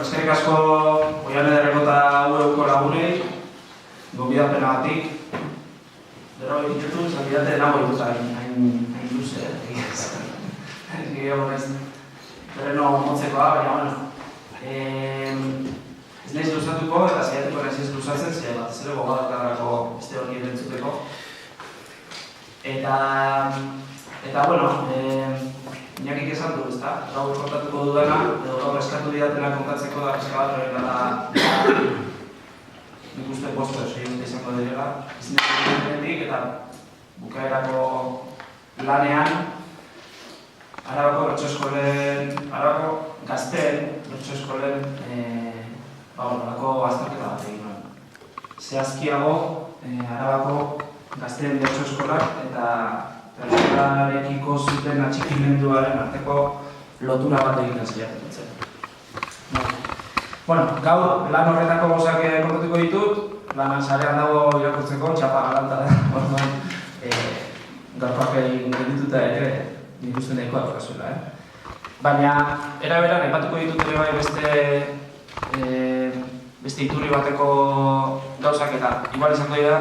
eskerrik asko Oian Ederreko eta Ureuko lagunei, gonbidapenagatik. Gero egitetu, zanbidate nago dituz hain luze, terreno motzekoa, baina, bueno, ez nahiz luzatuko eta zaiatuko nahiz ez luzatzen, ze bat ez ere gogodatarako beste hori erentzuteko. Eta, bueno, Iñakik esan du, ezta? Gaur kontatuko dudana, edo gaur eskatu didatena kontatzeko da pizka bat horrela nik uste posto seginte izango direla. Izinetik eta bukaerako lanean Arabako bertso-eskolen, Arabako gazteen bertso-eskolen horrelako azterketa bat egin nuen. Zehazkiago, Arabako gazteen bertso-eskolak eta pertsonalarekiko zuten atxikimenduaren arteko lotura bat egiten saiatu nintzen. Bueno, gaur lan horretako gauzak kontatuko ditut, lan sarean dago irakurtzeko, txapa galanta da, orduan gaurkoak egin dituta ere nik uste nahikoa daukazuela. Baina, era beran, aipatuko ditut ere bai beste iturri bateko gauzak eta igual izango dira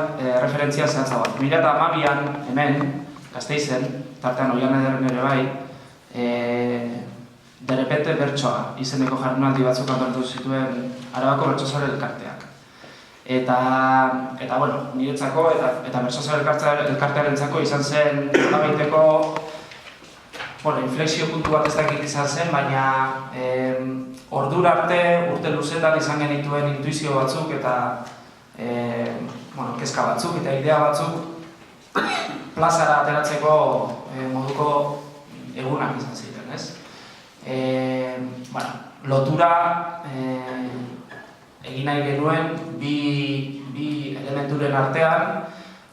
referentzia zehatza bat. 2012an hemen, Gasteizen, tartean Oian Ederren ere bai, derepente bertsoa izeneko jardunaldi batzuk antolatu zituen Arabako bertsozale elkarteak. Eta bueno, niretzako eta bertsozale elkartearentzako izan zen nolabaiteko inflexio puntu bat ez dakit izan zen, baina ordura arte, urte luzetan izan genituen intuizio batzuk eta kezka batzuk eta idea batzuk plazara ateratzeko moduko egunak izan ziren, ez? Lotura egin nahi genuen bi elementuren artean,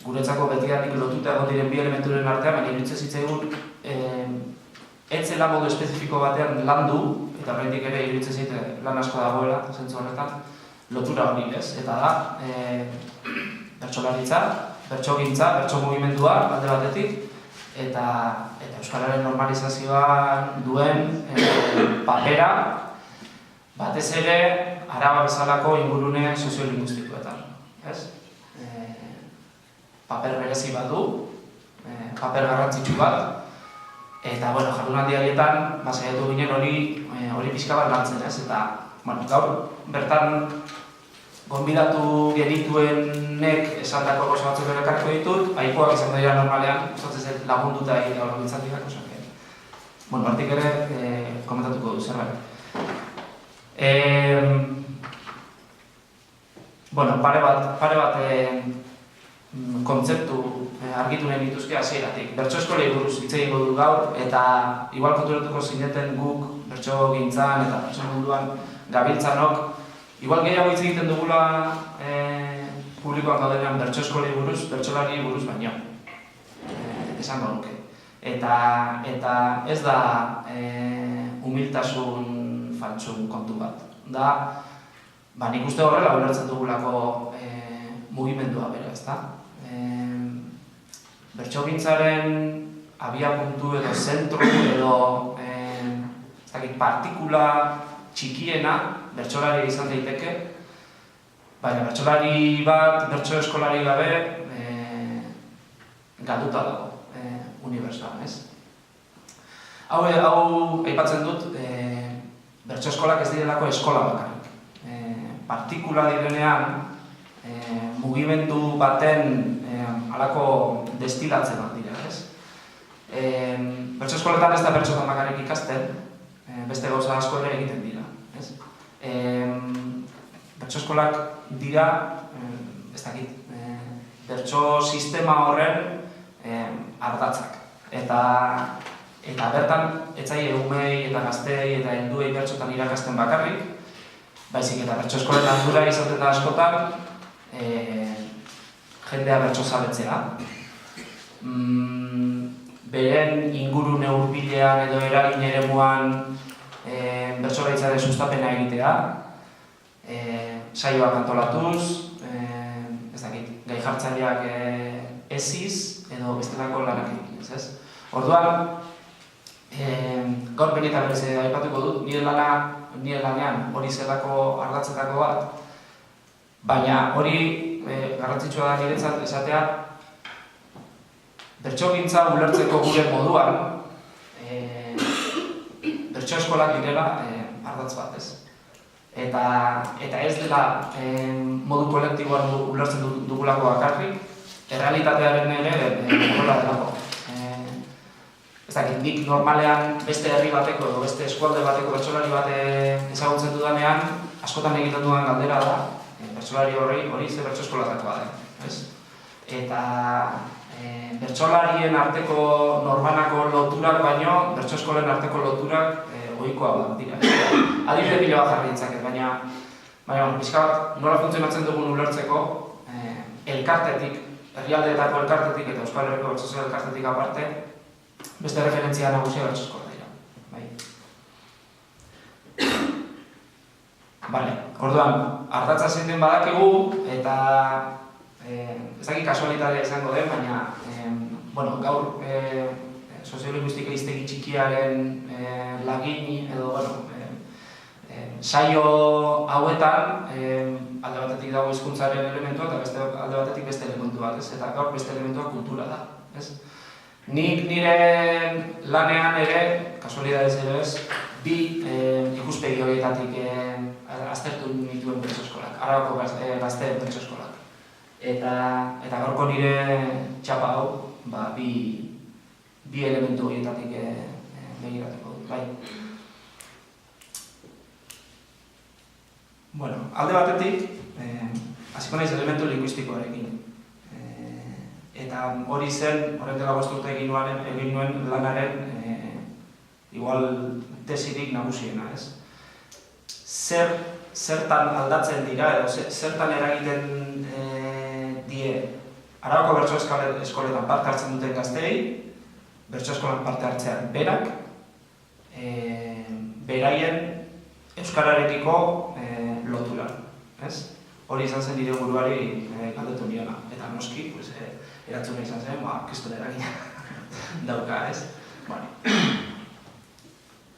guretzako betidanik lotuta egon diren bi elementuren artean, baina iruditzen zitzaigun ez zela modu espezifiko batean landu, eta oraindik ere iruditzen zait lan asko dagoela, zentzu honetan, lotura hori, ez? Eta da, bertsolaritza, bertsogintza, bertso mugimendua alde batetik, eta euskararen normalizazioan duen papera, batez ere Araba bezalako ingurune soziolinguistikoetan. Paper berezi bat du, paper garrantzitsu bat, eta jardunaldi horietan saiatu ginen hori pixka bat lantzen, eta gaur bertan gonbidatu genituenek esandako gauza batzuk erakarko ditut, aikoak izango dira normalean, usatzen lagunduta egitea hori bintzatiak, hortik ere komentatuko du zerbait. Pare bat kontzeptu argitu nahi dituzke hasieratik. Bertso-eskolei buruz hitz egingo du gaur, eta igual konturatuko zineten guk bertsogintzan eta bertso munduan gabiltzanok, igual gehiago hitz egiten dugula publikoan gaudenean bertso-eskolei buruz, bertsolari buruz baino. Esango nuke. Eta ez da humiltasun faltsun kontu bat. Da, nik uste horrela ulertzen dugulako mugimendua bera, ezta? Bertsogintzaren abiapuntu edo zentru edo partikula txikiena bertsolari izan daiteke, baina bertsolari bat, bertso eskolari gabe galduta dago unibertsuan, ez? Hau aipatzen dut, bertso eskolak ez direlako eskola bakarrik. Partikula direnean, mugimendu baten halako destilatzen bat dira, ez? Bertso eskoletan ez da bertsotan bakarrik ikasten, beste gauza asko ere egiten dira, ez? Bertso eskolak dira, ez dakit, bertso sistema horren ardatzak. Eta bertan, etzai umei eta gaztei eta helduei bertsotan irakasten bakarrik, baizik eta bertso eskolen ardura izaten da askotan, jendea bertso zabetzea. Beren ingurune hurbilean edo eragin eremuan bertsolaritzaren sustapena egitea, saioak antolatuz, ez dakit, gai jartzaileak eziz edo bestelako lanak egin, Orduan, gaur benetan berez aipatuko dut, nire lana nire lanean hori zelako ardatzetako bat, baina hori garrantzitsua da niretzat esatea bertsogintza ulertzeko gure moduan bertso eskolak direla ardatz bat, ez? Eta ez dela modu kolektiboan ulertzen dugulako bakarrik, errealitatearen ere horrela delako. Ez dakit, nik normalean beste herri bateko edo beste eskualde bateko bertsolari bat ezagutzen dudanean, askotan egiten dudan galdera da, bertsolari hori ze bertso eskolatakoa den, ez? Eta bertsolarien arteko norbanako loturak baino, bertso eskolen arteko loturak ohikoa bat dira. Adibide pila bat jarri ditzaket, baina pixka bat nola funtzionatzen dugun ulertzeko elkartetik, herrialdeetako elkartetik eta Euskal Herriko bertso elkartetik aparte, beste referentzia nagusia bertso eskola dira. Bale, orduan, ardatza zein den badakigu eta ez dakit kasualitatea izango den, baina gaur soziolinguistika hiztegi txikiaren lagin edo saio hauetan alde batetik dago hizkuntzaren elementua eta beste alde batetik beste elementu bat, ez? Eta gaur beste elementua kultura da, ez? Nik nire lanean ere, kasualidadez ere ez, bi ikuspegi horietatik aztertu nituen bertso eskolak, Arabako gazteen bertso eskolak. Eta gaurko nire txapa hau, bi elementu horietatik begiratuko dut, bai. Alde batetik, hasiko naiz elementu linguistikoarekin. Eta hori zen, horren dela 5 urte egin nuen lanaren igual tesirik nagusiena, ez? Zertan aldatzen dira edo zertan eragiten die Arabako bertso eskoletan parte hartzen duten gazteei, bertso eskolan parte hartzean berak, beraien euskararekiko lotura, ez? Hori izan zen nire buruari galdetu niona, eta noski, erantzuna izan zen, kriston eragina dauka, ez?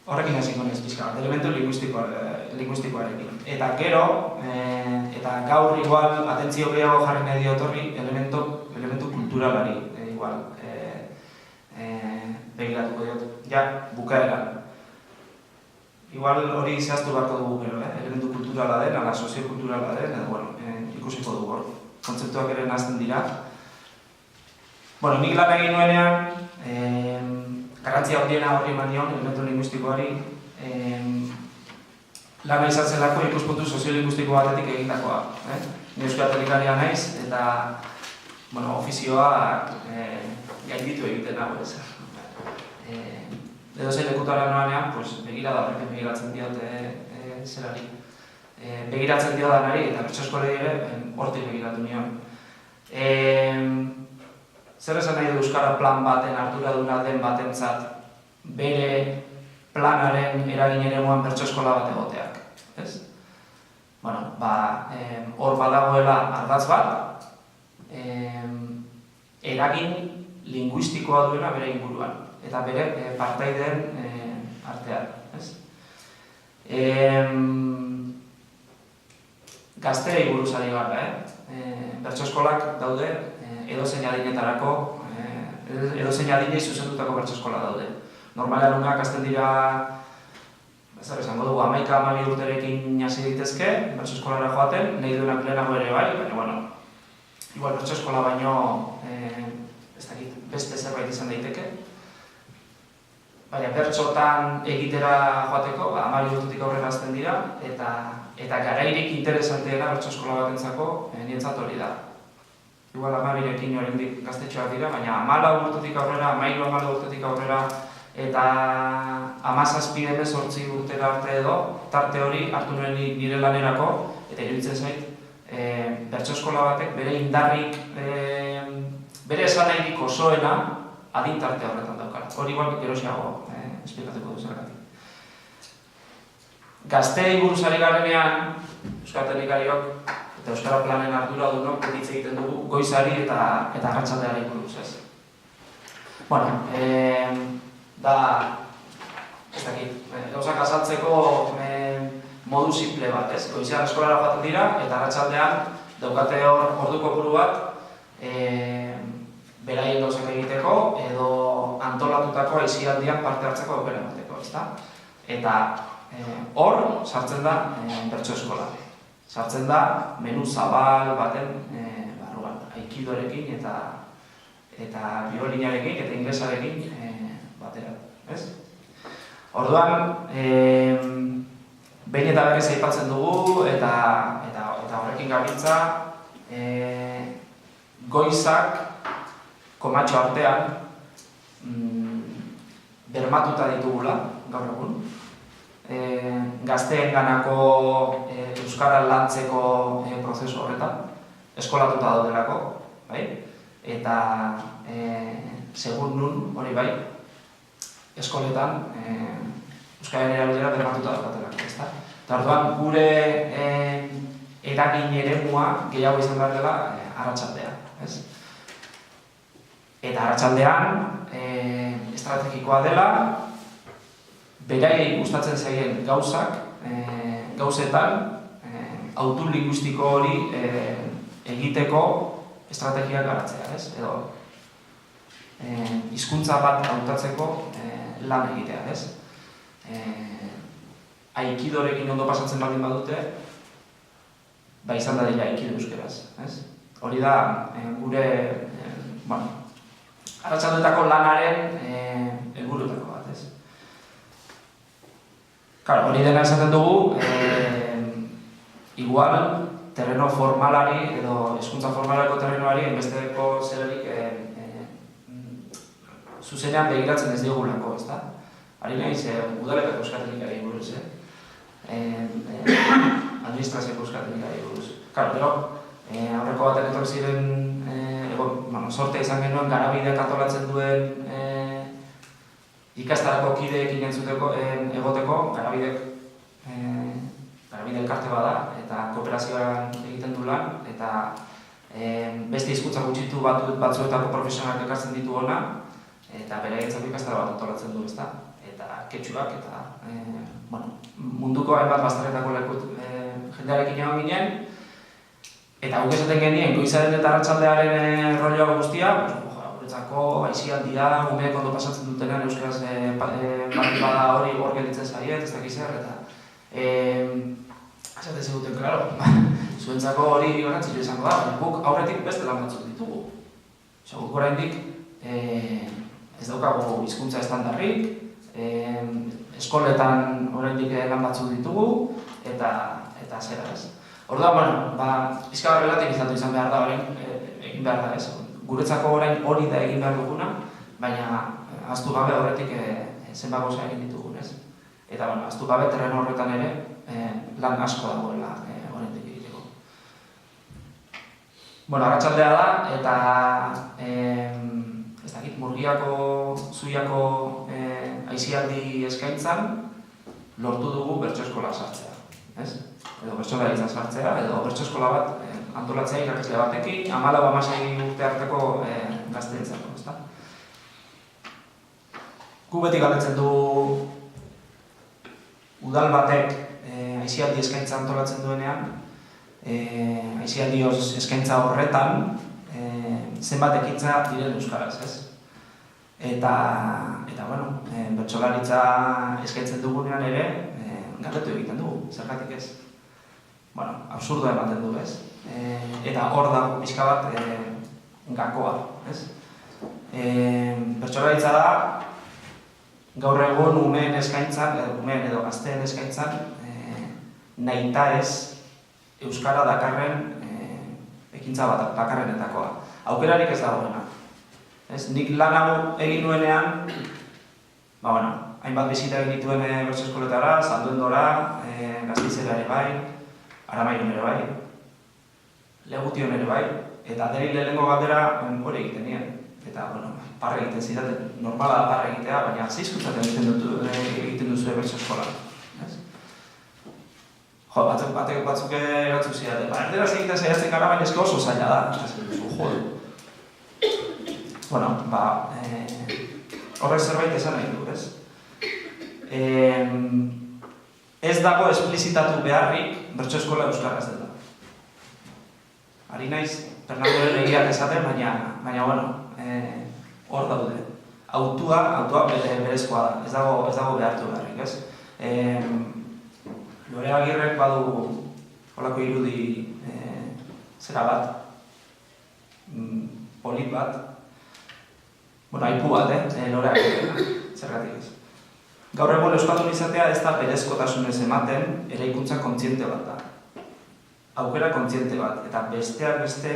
Horrekin hasiko naiz pixka bat, elementu linguistikoarekin. Eta gero, eta gaur igual atentzio gehiago jarri nahi diot horri elementu kulturalari igual begiratuko diot, bukaeran. Igual hori zehaztu beharko dugu gero, elementu kulturala den, ala soziokulturala den, edo ikusiko dugu hor. Kontzeptuak ere nahazten dira. Nik lan egin nuenean, garrantzia handiena horri eman nion, elementu linguistikoari, lana izan zelako ikuspuntu soziolinguistiko batetik egindakoa. Ni euskara telikaria naiz, eta ofizioa gainditu egiten nago ez. Edo zein lekutara noanean, begirada horrekin begiratzen diote zerari. Begiratzen diodanari eta bertso eskolei ere hortik begiratu nion. Zer esan nahi du euskara plan baten arduraduna den batentzat bere planaren eragin eremuan bertso eskola bat egoteak, ez? Hor badagoela ardatz bat, eragin linguistikoa duena bere inguruan, eta bere partaideen artean, ez? Gazteei buruz ari gara, bertso eskolak daude edozein adinetarako, edozein adinei zuzendutako bertso eskola daude. Normalean umeak hasten dira, zer esango dugu, 11-12 urterekin hasi daitezke, bertso eskolara joaten, nahi duenak lehenago ere bai, baina igual bertso eskola baino beste zerbait izan daiteke. Baina bertsotan egitera joateko, 12 urtetik aurrera hasten dira, eta garairik interesanteena bertso eskola batentzako nientzat hori da. Igual 12rekin oraindik gaztetxoak dira, baina 14 urtetik aurrera, 13-14 urtetik aurrera, eta 17-18 urtera arte edo, tarte hori hartu nuen nire lanerako, eta iruditzen zait, bertso eskola batek bere indarrik, bere esanairik osoena adin tarte horretan daukara. Hori igual gerosiago esplikatuko du zergatik. Gazteei buruz ari garenean, euskal teknikariok eta euskara planen arduradunok hitz egiten dugu goizari eta arratsaldeari buruz, ez? Da, ez dakit, gauzak azaltzeko modu simple bat, ez? Goizean eskolara joaten dira, eta arratsaldean daukate hor orduko kopuru bat beraien gauzak egiteko edo antolatutako aisialdian parte hartzeko aukera emateko, ezta? Eta hor sartzen da bertso eskola. Sartzen da menu zabal baten barruan, aikidorekin eta biolinarekin eta inglesarekin batera, ez? Orduan, behin eta berriz aipatzen dugu eta horrekin gabiltza goizak komatxo artean bermatuta ditugula gaur egun. Gazteenganako euskara lantzeko prozesu horretan eskolatuta daudelako, bai? Eta segun nun, hori bai, eskoletan euskararen erabilera bermatuta daukatelako, ezta? Eta orduan gure eragin eremua gehiago izan behar dela arratsaldea, ez? Eta arratsaldean estrategikoa dela beraiei gustatzen zaien gauzetan autu linguistiko hori egiteko estrategiak garatzea, ez? Edo hizkuntza bat hautatzeko lan egitea, ez? Aikidorekin ondo pasatzen baldin badute, izan da dira aikido euskeraz, ez? Hori da gure arratsaldeetako lanaren helburuetako bat, ez? Claro, hori dena esaten dugu, igual terreno formalari edo hizkuntza formalerako terrenoari enbesteko zerarik zuzenean begiratzen ez diogulako, ezta? Ari nahiz, udaletako euskatelikari buruz, administrazioko euskatelikari buruz. Claro, pero aurreko baten etorri ziren, sortea izan genuen Garabideak antolatzen duen ikastarako kideekin egoteko, Garabide elkarte bada, eta kooperazioan egiten du lan, eta beste hizkuntza gutxitu batzuetako profesionalak ekartzen ditu hona, eta beraientzako ikastara bat antolatzen du, ezta? Eta ketxuak, eta munduko hainbat bazterretako jendearekin egon ginen, eta guk esaten genien, goizaren eta arratsaldearen rolloa guztia, guretzako aisialdia, umeek ondo pasatzen dutenean euskaraz bada hori hor gelditzen zaiet, ez dakiz zer, eta esaten ziguten, klaro, zuentzako hori garrantzitsua izango da, baina guk aurretik beste lan batzuk ditugu. Guk oraindik ez daukagu hizkuntza estandarrik, eskoletan oraindik lan batzuk ditugu, eta zera ez. Orduan, pixka bat relativizatu izan behar da orain, egin behar da ez. Guretzako orain hori da egin behar duguna, baina ahaztu gabe horretik zenbat gauza egin ditugun, ez? Eta ahaztu gabe terreno horretan ere lan asko dagoela oraindik egiteko. Arratsaldea da, eta ez dakit, Murgiako, Zuiako aisialdi eskaintzan lortu dugu bertso eskola sartzea, ez? Edo bertsolaritzan sartzea, edo bertso eskola bat antolatzea irakasle batekin, 14-16 urte arteko gazteentzako, ezta? Gu beti galdetzen du udal batek aisialdi eskaintza antolatzen duenean, aisialdi eskaintza horretan zenbat ekintza diren euskaraz, ez? Eta bertsolaritza eskaintzen dugunean ere galdetu egiten dugu, zergatik ez? Absurdoa ematen du, ez? Eta hor da pixka bat gakoa, ez? Bertsolaritza da gaur egun umeen edo gazteen eskaintzan nahita ez euskara dakarren ekintza bat bakarrenetakoa. Aukerarik ez dagoena. Nik lan hau egin nuenean, hainbat bisita egin dituen bertso eskoletara, Salduendora, Gasteizera ere bai, Aramaion ere bai, Legution ere bai, eta deri lehenengo galdera hori egiten nien. Eta, parra egiten zidaten, normala da parra egitea, baina ze hizkuntzaten egiten duzu bertso eskolan. Batzuk erantzun zidaten, erderaz egiten saiatzen gara, baina eske oso zaila da. Horrek zerbait esan nahi du, ez? ez dago esplizitatu beharrik bertso eskola euskaraz dela. Ari naiz, Fernandoren egiak esaten, baina hor daude. Autua berezkoa da, ez dago behartu beharrik, ez? Lore Agirrek badu holako irudi zera bat, polit bat, aipu bat, Lore Agirrek, zergatik ez. Gaur egun euskaldun izatea ez da berezkotasunez ematen, eraikuntza kontziente bat da. Aukera kontziente bat, eta besteak beste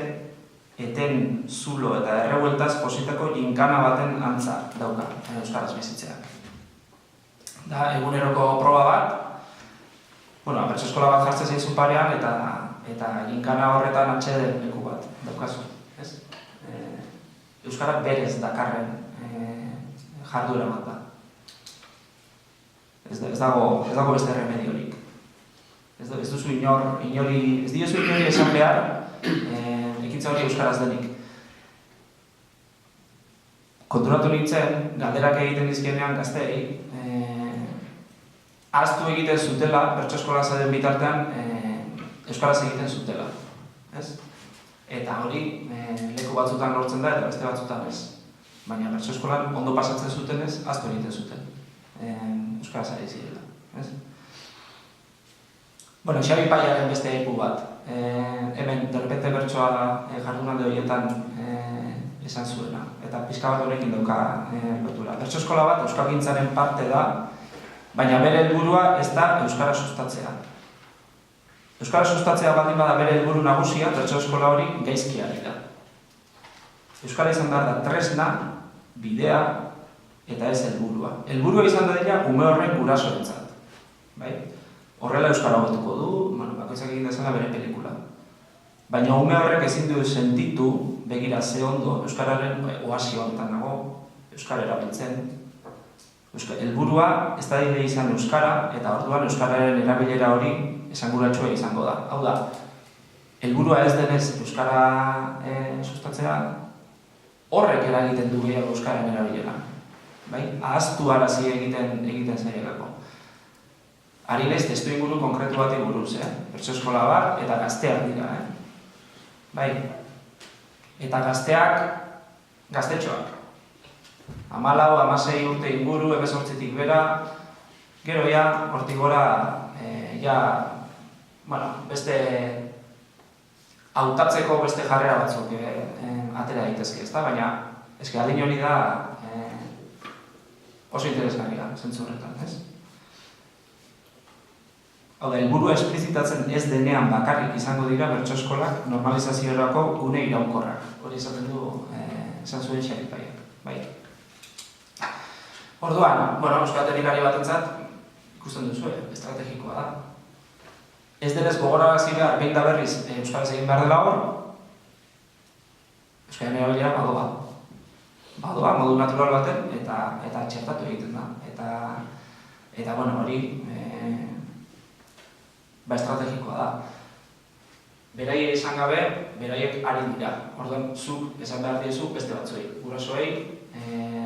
eten zulo eta errebueltaz positako ginkana baten antza dauka euskaraz bizitzea. Da, eguneroko proba bat, bertso eskola bat jartzen zaizu parean eta ginkana horretan atxeden leku bat daukazu, ez? Euskarak berez dakarren jarduera bat da. Ez dago beste remediorik. Ez diozu inori esan behar ekintza hori euskaraz denik. Konturatu nintzen, galderak egiten dizkienean gazteei, ahaztu egiten zutela, bertso eskola zaden bitartean, euskaraz egiten zutela. Eta hori leku batzutan lortzen da eta beste batzutan ez. Baina bertso eskolan ondo pasatzen zutenez, ahaztu egiten zuten. Euskaraz ari zirela. Xabi Paiaren beste epu bat. Hemen, derrepente bertsoa jardunalde horietan esan zuena. Eta pixka bat horrekin dauka lotura. Bertso eskola bat euskalgintzaren parte da, baina bere helburua ez da euskara sustatzea. Euskara sustatzea baldin bada bere helburu nagusia, bertso eskola hori gaizki ari da. Euskara izan behar da tresna, bidea, eta ez helburua. Helburua izan da dira ume horren gurasoentzat. Horrela euskara hobetuko du, bakoitzak egin dezala bere pelikula. Baina ume horrek ezin du sentitu, begira ze ondo, euskararen oasi honetan nago, euskara erabiltzen. Helburua ez da dire izan euskara, eta orduan euskararen erabilera hori esanguratsua izango da. Hau da, helburua ez denez euskara sustatzea, horrek eragiten du gehiago euskararen erabilera. Ahaztu arazi egiten zaielako. Ari naiz testu inguru konkretu bati buruz, bertso eskola bat eta gazteak dira. Eta gazteak, gaztetxoak. 14-16 urte inguru, 18-tik bera, gero hortik gora, beste hautatzeko beste jarrera batzuk atera daitezke, baina adin hori da oso interesgarria, zentzu horretan, ez? Hau da, helburua esplizitatzen ez denean bakarrik izango dira bertso eskolak normalizaziorako gune iraunkorrak. Hori esaten du, esan zuen Xabi Paiak. Orduan, euskal-teknikari batentzat, ikusten duzu, estrategikoa da. Ez denez gogorarazi behar, behin da berriz euskaraz egin behar dela hor, euskaren erabilera badoa. Badoa, modu natural baten, eta txertatu egiten da. Eta hori, estrategikoa da. Beraiek esan gabe, beraiek ari dira. Orduan, zuk esan behar diezu beste batzuei. Gurasoei,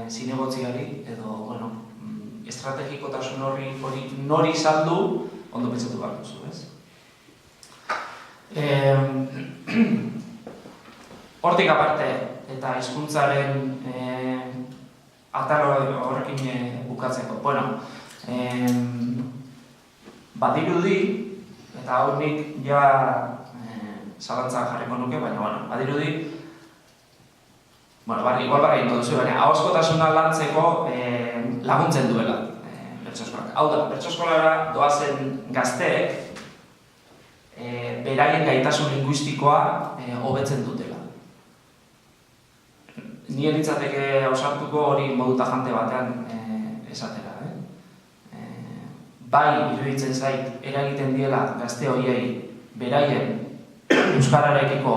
zinegotziari, edo, estrategikotasun hori nori saldu, ondo pentsatu behar duzu, ez? Hortik aparte, eta hizkuntzaren atal horrekin bukatzeko. Badirudi, eta hau nik zalantzak jarriko nuke, baina badirudi, igual barra ingo duzu, baina ahozkotasuna lantzeko laguntzen duela bertso eskolak. Hau da, bertso eskolara doazen gazteek beraien gaitasun linguistikoa hobetzen dutela. Ni elitzateke ausartuko hori modu tajante batean esatera. Bai, iruditzen zait, eragiten diela gazte horiei beraien euskararekiko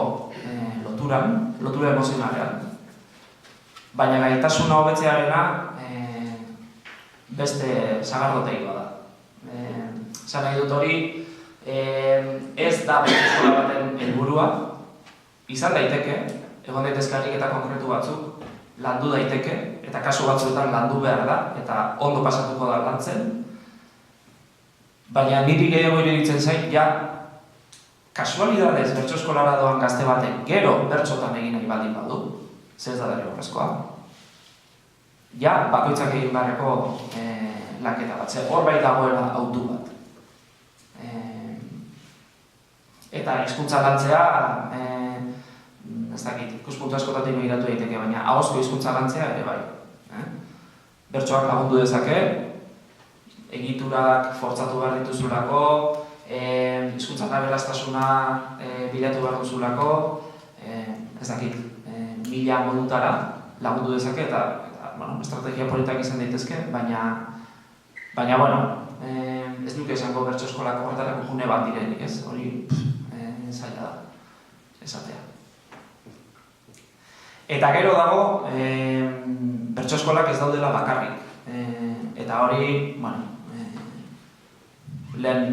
lotura emozionalean. Baina gaitasuna hobetzearena beste sagardoteikoa da. Zan nahi dut hori, ez da bertso eskola baten helburua, izan daiteke, egon daitezke eta konkretu batzuk, landu daiteke, eta kasu batzuetan landu behar da, eta ondo pasatuko da lantzen. Baina niri gehiago iruditzen zait, ja, kasualidadez bertso eskolara doan gazte batek gero bertsotan egin nahi baldin badu, zer da derrigorrezkoa. Ja, bakoitzak egin beharreko lanketa bat, hor bai dagoela autu bat. Eta hizkuntza lantzea, ez dakit, ikuspuntu askotatik begiratu daiteke, baina ahozko hizkuntza lantzea ere bai. Bertsoak lagundu dezake, egiturak fortzatu behar dituzulako, hizkuntza aberastasuna bilatu behar duzulako, ez dakit, mila modutara lagundu dezake eta estrategia politak izan daitezke, baina, ez nuke esango bertso eskolako horretarako gune bat direnik, ez? Hori zaila da, esatea. Eta gero dago, bertso eskolak ez daudela bakarrik. Eta hori, lehen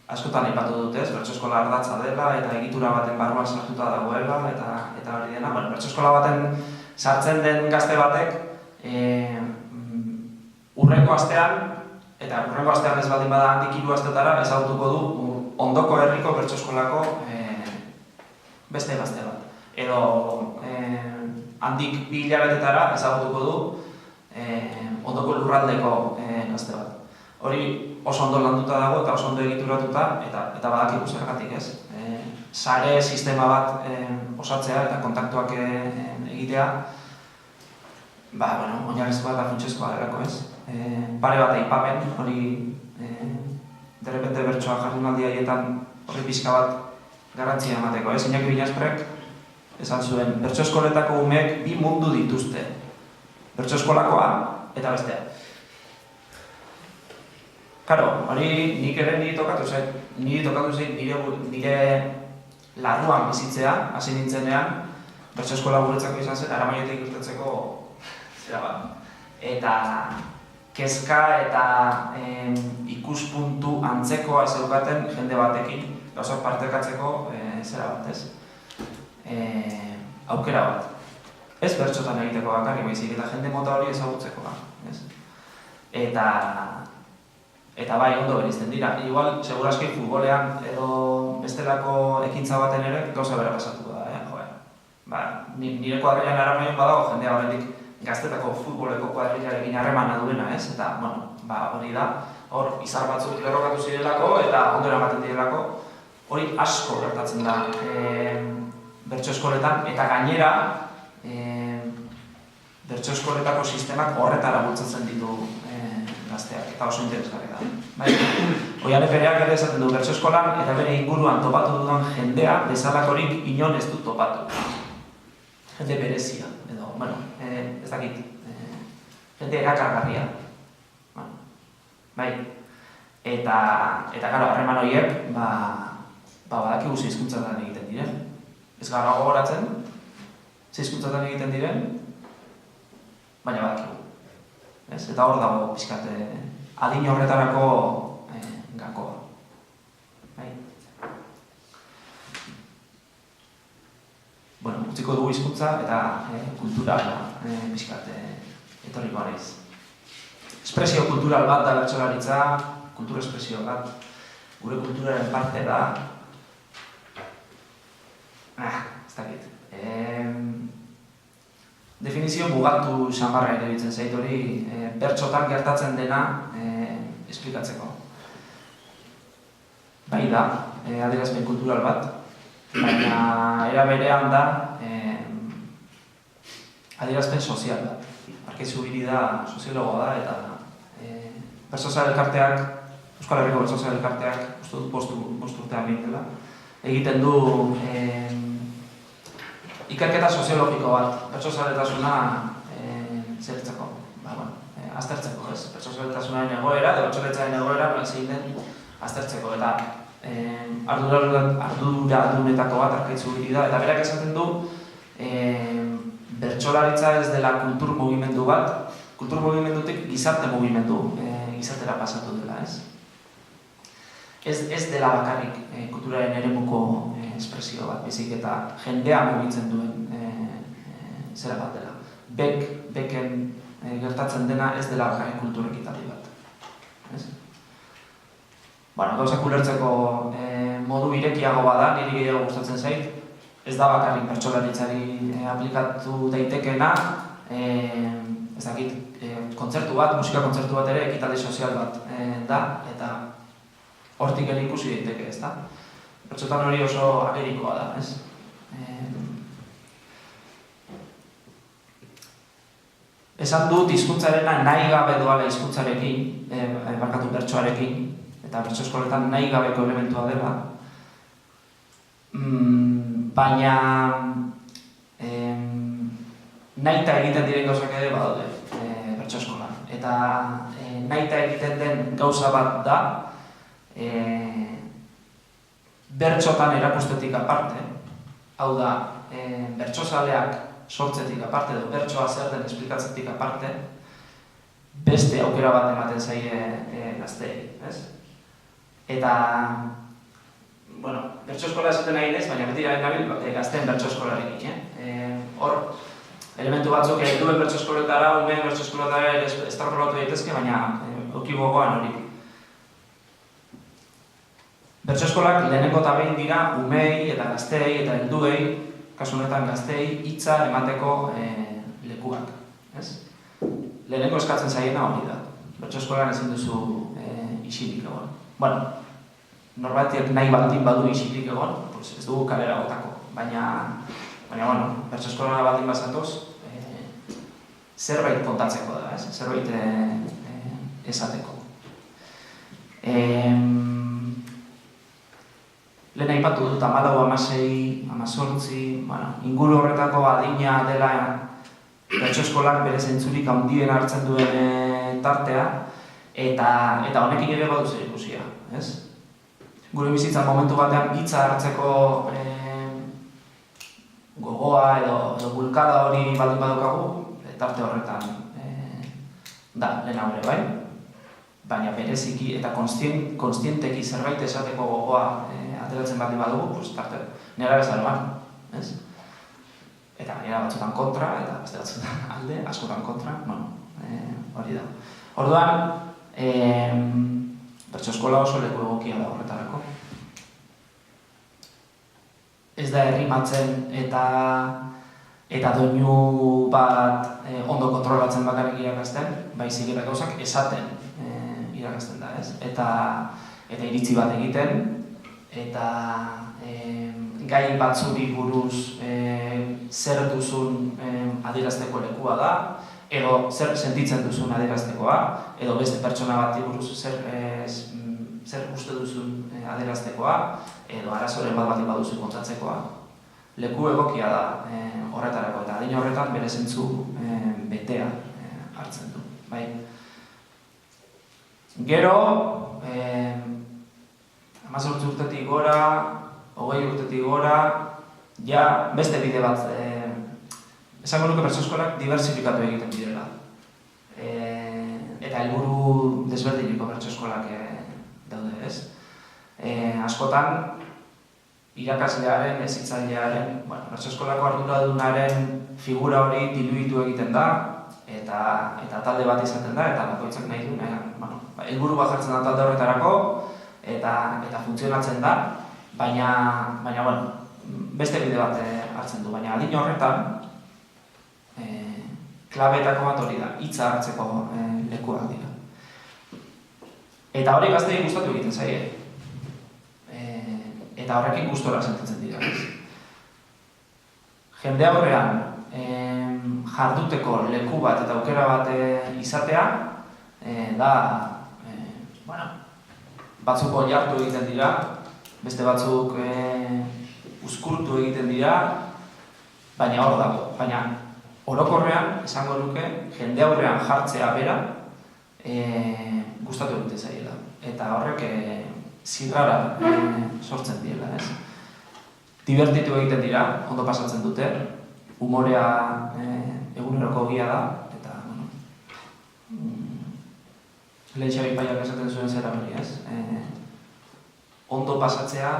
askotan aipatu dut ez, bertso eskola ardatza dela eta egitura baten barruan sartuta dagoela eta hori dena. Bertso eskola baten sartzen den gazte batek urrengo astean, eta urrengo astean ez baldin bada handik 3 asteetara ezagutuko du ondoko herriko bertso eskolako beste gazte bat. Edo handik 2 hilabetetara ezagutuko du ondoko lurraldeko gazte bat. Hori oso ondo landuta dago eta oso ondo egituratuta eta badakigu zergatik ez. Sare sistema bat osatzea eta kontaktuak egitea oinarrizkoa eta funtsezkoa delako ez. Pare bat aipamen, hori derrepente bertsoa jardunaldi haietan horri pixka bat garrantzia emateko ez. Iñaki Binasprek esan zuen, bertso eskoletako umeek 2 mundu dituzte. Bertso eskolakoa eta bestea. Karo, hori nik ere niri tokatu zen nire larruan bizitzea, hasi nintzenean, bertso eskola guretzako izan zen, Aramaiotik irtetzeko zera bat. Eta kezka eta ikuspuntu antzekoa zeukaten jende batekin, gauzak partekatzeko zera bat, ez? Aukera bat. Ez bertsotan egiteko bakarrik baizik eta jende mota hori ezagutzeko bat, ez? Eta bai, ondo berizten dira. Igual, seguraski futbolean edo bestelako ekintza baten ere gauza bera pasatuko da, nire kuadrilan Aramaion badago jendea horretik gaztetako futboleko kuadrilarekin harremana duena, ez? Eta, hori da, hor izar batzuk lerrokatu zirelako eta ondo eramaten direlako, hori asko gertatzen da bertso eskoletan, eta gainera bertso eskoletako sistemak horretara bultzatzen ditu gazteak, eta oso interesgarri da. Oiane Pereak ere esaten du bertso eskolan eta bere inguruan topatu dudan jendea bezalakorik inon ez du topatu. Jende berezia, edo, ez dakit, jende erakargarria. Eta gara, harreman horiek, badakigu ze hizkuntzatan egiten diren. Ez gara gogoratzen, ze hizkuntzatan egiten diren, baina badakigu. Eta hor dago pixkat adin horretarako gakoa. Utziko dugu hizkuntza eta kultura pixkat etorriko garaiz. Espresio kultural bat da bertsolaritza, kultura espresio bat, gure kulturaren parte da. Ez dakit. Definizio mugatu xamarra erabiltzen zait hori bertsotan gertatzen dena esplikatzeko. Bai da, adierazpen kultural bat, baina era berean da adierazpen sozial bat. Arkai Zubiri da soziologo da eta Bertsosa elkarteak, Euskal Herriko Bertsosa elkarteak, uste dut bost urtean bintela, egiten du ikerketa soziologiko bat, bertsozaletasuna zertzeko, aztertzeko, ez? Bertsozaletasunaren egoera, edo bertsoletzaren egoera, zein den aztertzeko, eta arduradunetako bat Arkai Zubiri da, eta berak esaten du bertsolaritza ez dela kultur mugimendu bat, kultur mugimendutik gizarte mugimendu, gizartera pasatu dela, ez? Ez dela bakarrik kulturaren eremuko espresio bat, bezik eta jendea mugitzen duen zera bat dela. Beken gertatzen dena ez dela bakarrik kultur ekitali bat. gauzak ulertzeko modu irekiago bada, niri gehiago gustatzen zait, ez da bakarrik bertsolaritzari aplikatu daitekeena, ez dakit, kontzertu bat, musika kontzertu bat ere ekitaldi sozial bat da, eta hortik ere ikusi daiteke, ez da? Bertsotan hori oso agerikoa da, ez? Esan dut hizkuntzarena nahi gabe doala hizkuntzarekin, bertsoarekin, eta bertso eskoletan nahi gabeko elementua dela, baina nahita egiten diren gauzak ere badaude bertso eskolan. Eta nahita egiten den gauza bat da, bertsotan erakustetik aparte, hau da, bertsozaleak sortzetik aparte edo bertsoa zer den esplikatzetik aparte, beste aukera bat ematen zaie gazteei, ez? Eta, bertso eskola esaten nahi nez, baina beti nabil gazteen bertso eskolarekin, hor, elementu batzuk duen bertso eskoletara, umeen bertso eskoletara estrapolatu daitezke, baina oki gogoan hori. Bertso eskolak lehenengo eta behin dira umeei eta gazteei eta helduei, kasu honetan gazteei hitza emateko lekuak, ez? Lehenengo eskatzen zaiena hori da. Bertso eskolan ezin duzu isilik egon. Norbatiak nahi baldin badu isilik egon, ez dugu kalera botako. Baina, bertso eskola baldin bazatoz, zerbait kontatzeko da, ez? Zerbait esateko. Lehen aipatu dut 14, 16, 18, inguru horretako adina dela bertso eskolak bere zentzurik handien hartzen duen tartea, eta honekin ere badu zer ikusia, ez? Gure bizitzan momentu batean hitza hartzeko gogoa edo bulkada hori baldin badukagu, tarte horretan da, lehen aurre bai, baina bereziki eta konstienteki zerbait esateko gogoa ateratzen baldin badugu, nera bezaroan, ez? Eta nera batzutan kontra, eta beste batzutan alde, askotan kontra, hori da. Orduan, bertso eskola oso leku egokia da horretarako. Ez da errimatzen eta doinu bat ondo kontrolatzen bakarrik irakasten, baizik eta gauzak esaten irakasten da, ez? Eta iritzi bat egiten, eta gai batzuri buruz zer duzun adierazteko lekua da, edo zer sentitzen duzun adieraztekoa, edo beste pertsona bati buruz zer uste duzun adieraztekoa, edo arazoren bat baduzu kontatzekoa. Leku egokia da horretarako, eta adin horretan bere zentzu betea hartzen du. Gero, 18 urtetik gora, 20 urtetik gora, ja beste bide bat, esango nuke bertso eskolak diversifikatu egiten direla. Eta helburu desberdineko bertso eskolak daude, ez? Askotan, irakaslearen, hezitzailearen, bertso eskolako arduradunaren figura hori diluitu egiten da, eta talde bat izaten da, eta bakoitzak nahi du, helburu bat jartzen da talde horretarako, eta funtzionatzen da, baina beste bide bat hartzen du, baina adin horretan, klabeetako bat hori da, hitza hartzeko lekuak dira. Eta hori gaztei gustatu egiten zaie. Eta horrekin gustora sentitzen dira. Jende aurrean jarduteko leku bat eta aukera bat izatea, da, batzuk oihartu egiten dira, beste batzuk uzkurtu egiten dira, baina hor dago. Baina orokorrean, esango nuke, jende aurrean jartzea bera gustatu egiten zaiela. Eta horrek zirrara sortzen diela, ez? Divertitu egiten dira, ondo pasatzen dute, umorea eguneroko ogia da, eta, lehen Xabi Paiak esaten zuen zera hori, ez? Ondo pasatzea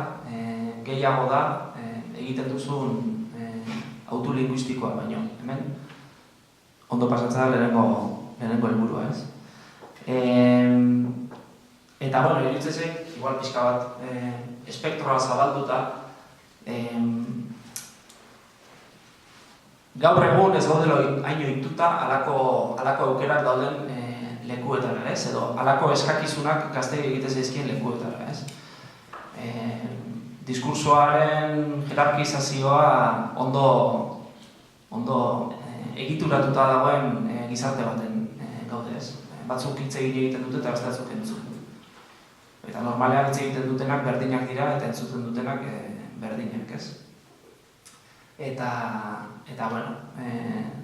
gehiago da egiten duzun autu linguistikoa baino, hemen ondo pasatzea lehenengo helburua, ez? Eta, iruditzen igual pixka bat espektroa zabalduta, gaur egun ez gaudela hain ohituta halako aukerak dauden lekuetara, ez? Edo halako eskakizunak gazteei egiten zaizkien lekuetara, ez? Diskursoaren jerarkizazioa ondo egituratuta dagoen gizarte baten gaude, ez? Batzuk hitz egiten dute eta beste batzuk entzun. Eta normalean hitz egiten dutenak berdinak dira eta entzuten dutenak berdinak, ez? Eta bueno,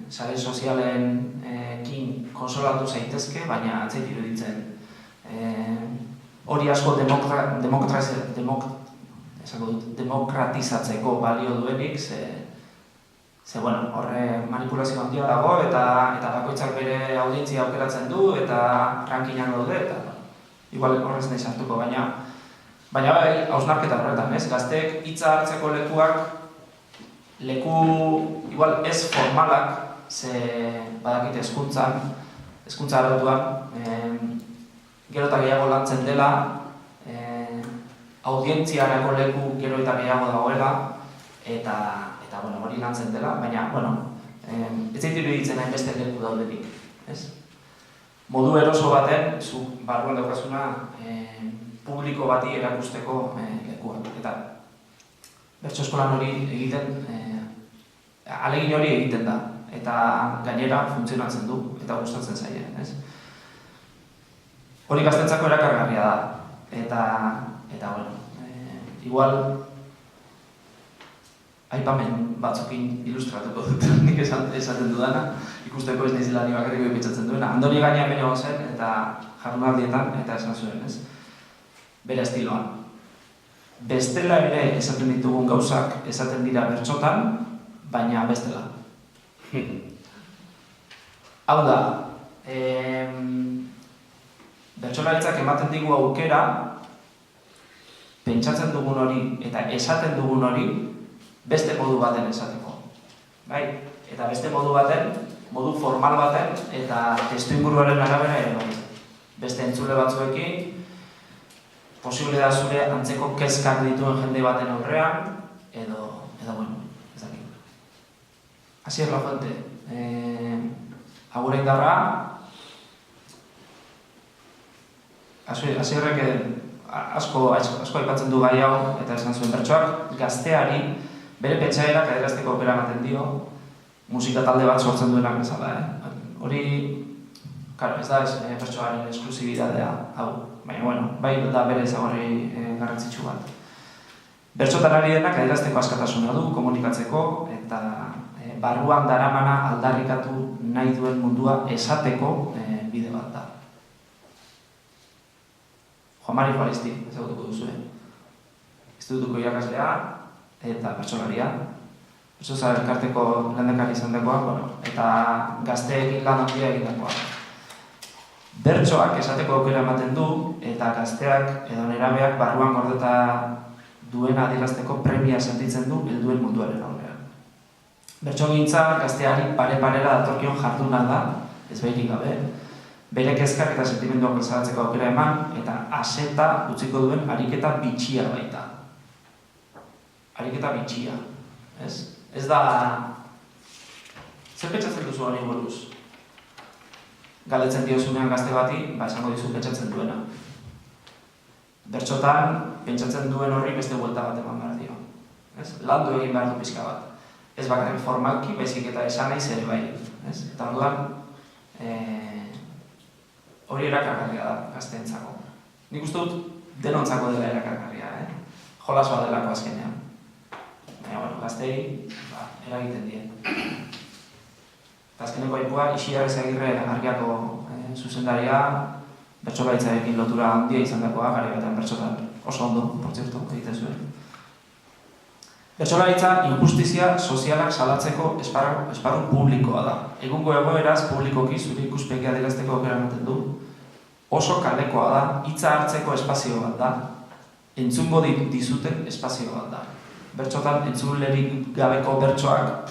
sare sozialekin konsolatu zaitezke, baina atzait iruditzen hori asko demokratizatzeko balio duenik, ze bueno, horre manipulazio handia dago eta bakoitzak bere audientzia aukeratzen du eta rankinak daude eta igual horrez nahi sartuko, baina bai hausnarketa horretan, ez? Gazteek hitza hartzeko leku igual ez formalak, ze badakite hezkuntza arautuan, gero eta gehiago lantzen dela, audientziarako leku gero eta gehiago dagoela, eta bueno, hori lantzen dela, baina, bueno, ez zait iruditzen hainbeste leku daudenik, ez? Modu eroso baten, zu barruan daukazuna, publiko bati erakusteko lekuak, eta bertso eskolan hori egiten, ahalegin hori egiten da, eta gainera funtzionatzen du, eta gustatzen zaie, ez? Hori gaztentzako erakargarria da, eta bueno, igual aipamen batzukin ilustratuko dut, nik esaten dudana, ikusteko ez naizela ni bakarriko ipitzatzen duena. Andoni gainean bere egon zen, eta jardunaldietan, eta esan zuen, ez? Bere estiloan. Bestela ere esaten ditugun gauzak esaten dira bertsotan, baina bestela. Hau da, bertsolaritzak ematen digu aukera, pentsatzen dugun hori eta esaten dugun hori beste modu baten esateko. Bai? Eta beste modu baten, modu formal baten eta testuinguruaren arabera ere bai. Beste entzule batzuekin, posible da zure antzeko kezkak dituen jende baten aurrean, edo bueno, ez dakit. Asier Lafuente, agure indarra, Asierrek asko aipatzen du gai hau, eta esan zuen bertsoak gazteari bere pentsaerak adierazteko aukera ematen dio, musika talde bat sortzen duenak bezala. Hori, ez da bertsoaren esklusibitatea hau, baina bueno, bai da bere ezagorri garrantzitsu bat. Bertsotan ari denak adierazteko askatasuna du, komunikatzeko, eta barruan daramana aldarrikatu nahi duen mundua esateko bide bat da. Juan Mari Juaristi, ezagutuko duzue. Institutuko irakaslea eta bertsolaria. Bertsoza elkarteko lehendakari izandakoa, eta gazteekin lan handia egindakoa. Bertsoak esateko aukera ematen du, eta gazteak edo nerabeak barruan gordeta duena adierazteko premia sentitzen du helduen munduaren aurrean. Bertsogintza gazteari pare-parera datorkion jarduna da, ez behirik gabe, bere kezkak eta sentimenduak bezalatzeko aukera eman, eta aseta utziko duen ariketa bitxia baita. Ariketa bitxia, ez? Ez da... Zer pentsatzen duzu hori buruz? Galetzen diozunean gazte bati, esango dizu pentsatzen duena. Bertsotan, pentsatzen duen horri beste buelta bat eman behar dio. Landu egin behar du pixka bat. Ez bakarrik formalki, baizik eta esan nahi zer bai. Eta orduan, hori erakargarria da gazteentzako. Nik uste dut denontzako dela erakargarria, jolas bat delako azkenean. Baina, gaztei eragiten dien. Eta azkeneko aipua, Ixiar Ezagirre Argiako zuzendaria, bertsolaritzarekin lotura handia izan dakoa, gari batean bertsotan oso ondo, por cierto, egiten zuen. Bertsolaritza injustizia sozialak salatzeko esparru publikoa da. Egungo egoeraz publikoki zure ikuspegia adierazteko aukera ematen du. Oso kalekoa da, hitza hartzeko espazio bat da, entzungo dizuten espazio bat da. Bertsotan entzunlerik gabeko bertsoak,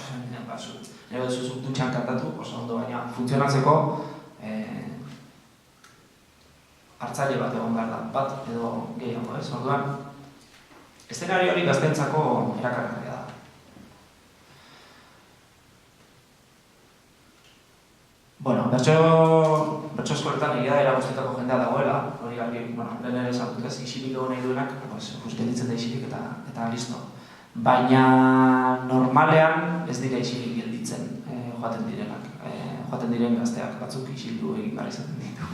nire duzu dutxan kantatu, oso ondo, baina funtzionatzeko hartzaile bat egon behar da, bat edo gehiago, ez? Orduan, eszenario hori gaztentzako erakargarria da. Bueno, bertso eskoletan egia da eragoztetako jendea dagoela, hori garbi, lehen ere esan dut ez, isilik egon nahi duenak, gelditzen da isilik eta listo. Baina normalean ez dira isilik gelditzen joaten direnak, joaten diren gazteak, batzuk isildu egin behar izaten ditu.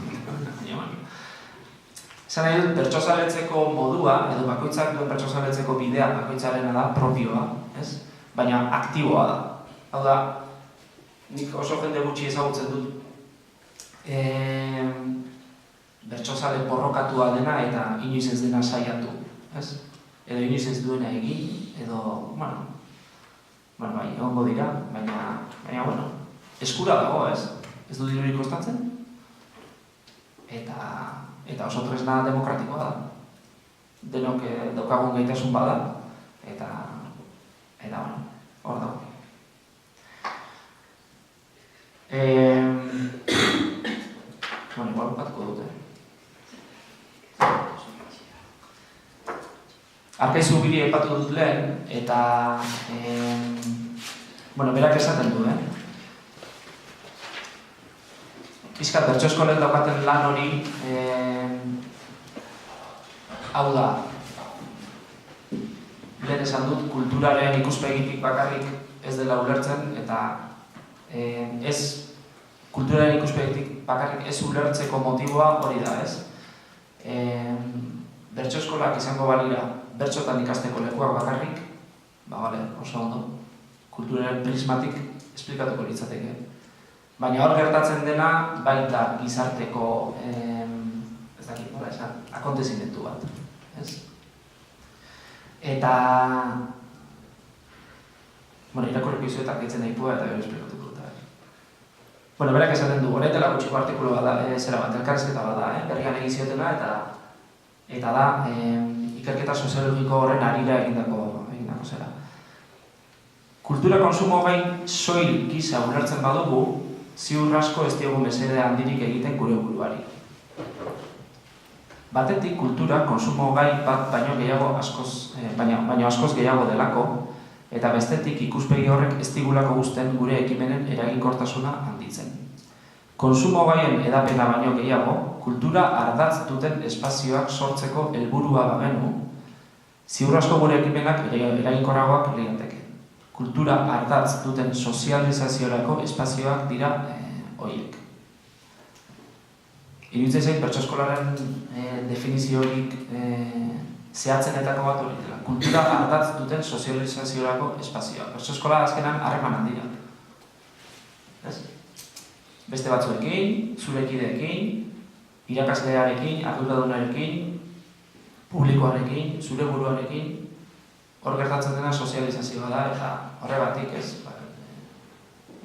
Esan nahi dut, bertsozaletzeko modua, edo bakoitzak duen bertsozaletzeko bidea bakoitzarena da, propioa, ez? Baina aktiboa da. Hau da, nik oso jende gutxi ezagutzen dut bertsozale borrokatua dena eta inoiz ez dena saiatu, ez? Edo inoiz ez duena egin, edo, bai, egongo dira, baina, eskura dago, ez? Ez du dirurik kostatzen, eta oso tresna demokratikoa da. Denok daukagun gaitasun bada, eta hor dago. Igual bukatuko dute. Arkaizu Biri aipatu dut lehen, eta berak esaten du, Pizkat bertso eskolen daukaten lan hori, hau da, lehen esan dut, kulturaren ikuspegitik bakarrik ez dela ulertzen, eta kulturaren ikuspegitik bakarrik ez ulertzeko motiboa hori da, ez? Bertso eskolak izango balira, bertsotan ikasteko lekuak bakarrik, oso ondo, kulturaren prismatik esplikatuko litzateke. Baina hor gertatzen dena baita gizarteko, ez dakit nola esan, akontezimentu bat, ez? Eta, irakurriko izuetak ditzen daipua eta gero esplikatuko dut. Berak esaten du, hori dela gutxiko artikulu bat da, zera bat, elkarrizketa bat da, berrian egiziotena eta da, ikerketa soziologiko horren harira egindako zera. Kultura konsumo gain soil gisa ulertzen badugu, ziur asko ez diogu mesede handirik egiten gure buruari. Batetik kultura konsumo gai bat baino askoz gehiago delako, eta bestetik ikuspegi horrek ez digulako guzten gure ekimenen eraginkortasuna handitzen. Konsumo gaien edapena baino gehiago, kultura ardatz duten espazioak sortzeko helburua bagenu, ziur asko gure ekimenak eraginkorragoak lirateke. Kultura ardatz duten sozializaziorako espazioak dira horiek. Iruditzen zait, bertso eskolaren definiziorik zehatzenetako bat hori dela. Kultura ardatz duten sozializaziorako espazioak. Bertso eskola azkenan harremanan dira. Beste batzuekin, zurekideekin, irakaslearekin, arduradunarekin, publikoarekin, zure buruarekin, hor gertatzen dena sozializazioa da, eta horregatik ez,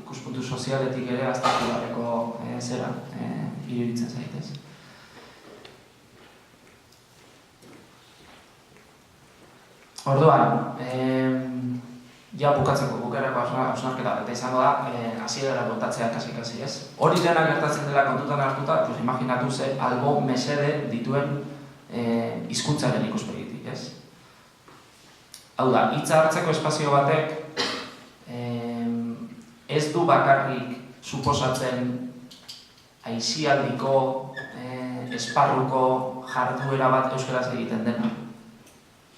ikuspuntu sozialetik ere aztertu beharreko zera iruditzen zaitez. Orduan, ja bukatzeko bukerako hausnarketa eta izango da, hasiera kontatzea kasi, ez? Hori dena gertatzen dela kontutan hartuta, imaginatu ze albo mesede dituen hizkuntzaren ikuspegitik, ez? Hau da, hitza hartzeko espazio batek ez du bakarrik suposatzen aisialdiko, esparruko jarduera bat euskaraz egiten dena.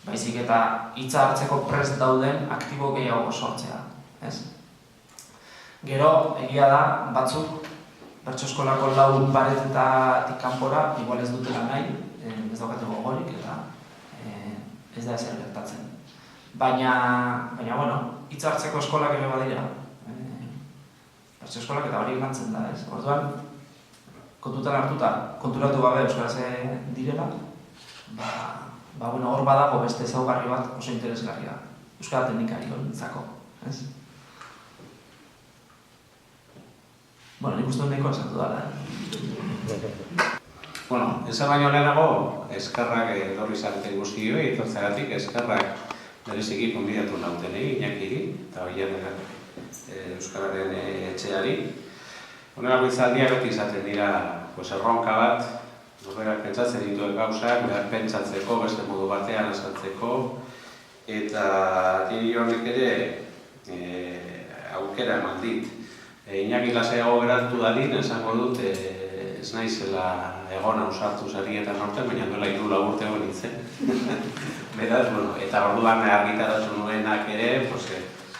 Baizik eta hitza hartzeko prest dauden aktibo gehiago sortzea, ez? Gero, egia da, batzuk, bertso eskolako lau paretetatik kanpora, igual ez dutela nahi, ez daukate gogorik eta ez da ezer gertatzen. Baina, hitz hartzeko eskolak ere badira. Bertso eskolak eta hori lantzen da, ez? Orduan, kontutan hartuta, konturatu gabe euskaraz direla, hor badago beste ezaugarri bat oso interesgarria. Euskara teknikari honentzako, ez? Nik uste nahiko esatu dara, Esan baino lehenago, eskerrak etorri zarete guztioi, etortzeagatik eskerrak bereziki konbidatu nautenei, Iñakiri, eta horien Euskararen etxeari. Honelako izaldia beti izaten dira erronka bat, Norberak pentsatzen dituen gauzak, behar pentsatzeko, beste modu batean azaltzeko, eta diri honek ere aukera eman dit. Iñaki lasaiago geratu dadin, esango dut, ez naizela egon ausartu sarietan norten, baina duela 3 urte egon nintzen. Beraz, eta orduan argitaratu nuenak ere,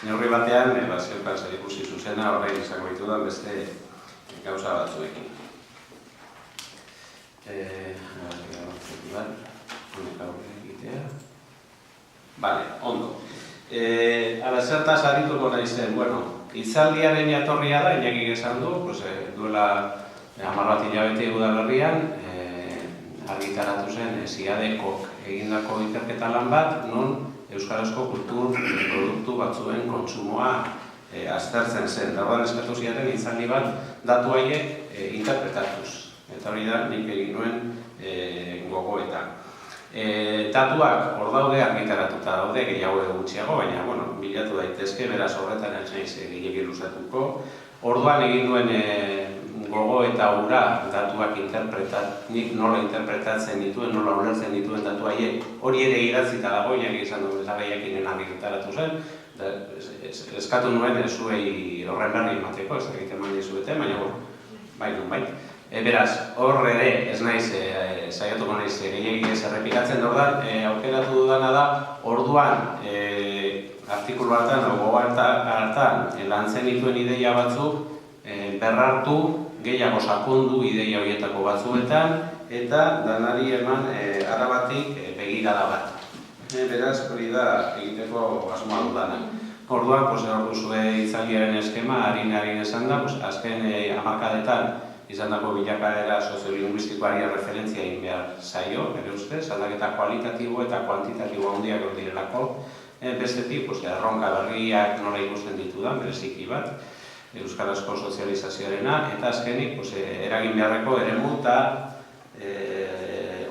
neurri batean, zeukan zer ikusi zuzena, horrein izango ditudan beste gauza batzuekin. Bale, ondo. Ala zertaz arituko naizen, hitzaldiaren jatorria da, Iñakik esan du, duela 10 bat hilabete udaberrian, argitaratu zen Siadekok egindako ikerketa lan bat, non euskarazko kultur produktu batzuen kontsumoa aztertzen zen. Orduan eskatu ziren hitzaldi bat datu haiek interpretatuz. Eta hori da nik egin nuen gogoetan. Datuak hor daude argitaratuta daude, gehiago gutxiago, baina bilatu daitezke, beraz horretan ez naiz gehiegi luzatuko. Orduan egin duen gogoeta hura datuak nik nola interpretatzen dituen, nola ulertzen dituen datu haiek, hori ere idatzita dago, Iñaki izan duen bezagaiakinen argitaratu zen, eskatu nuen zuei horren berri emateko, ez egiten mani zuete, baina bai. Beraz, hor ere ez naiz, saiatuko naiz gehiegi ez errepikatzen ordan, aukeratu dudana da, orduan artikulu hartan, gogoeta hartan, lantzen dituen ideia batzuk, berrartu, gehiago sakondu ideia horietako batzuetan, eta danari eman arabatik begirada bat. Beraz, hori da egiteko asmoa dudana. Orduan, hor duzue hitzaldiaren eskema, harin esan da, azken hamarkadetan izan dago bilakaera soziolinguistikoari referentzia egin behar zaio, ere ustez, aldaketa kualitatibo eta kuantitatibo handiak hor direlako. Bestetik, erronka berriak nola ikusten ditudan, bereziki bat, euskarazko sozializazioarena, eta azkenik eragin beharreko eremu eta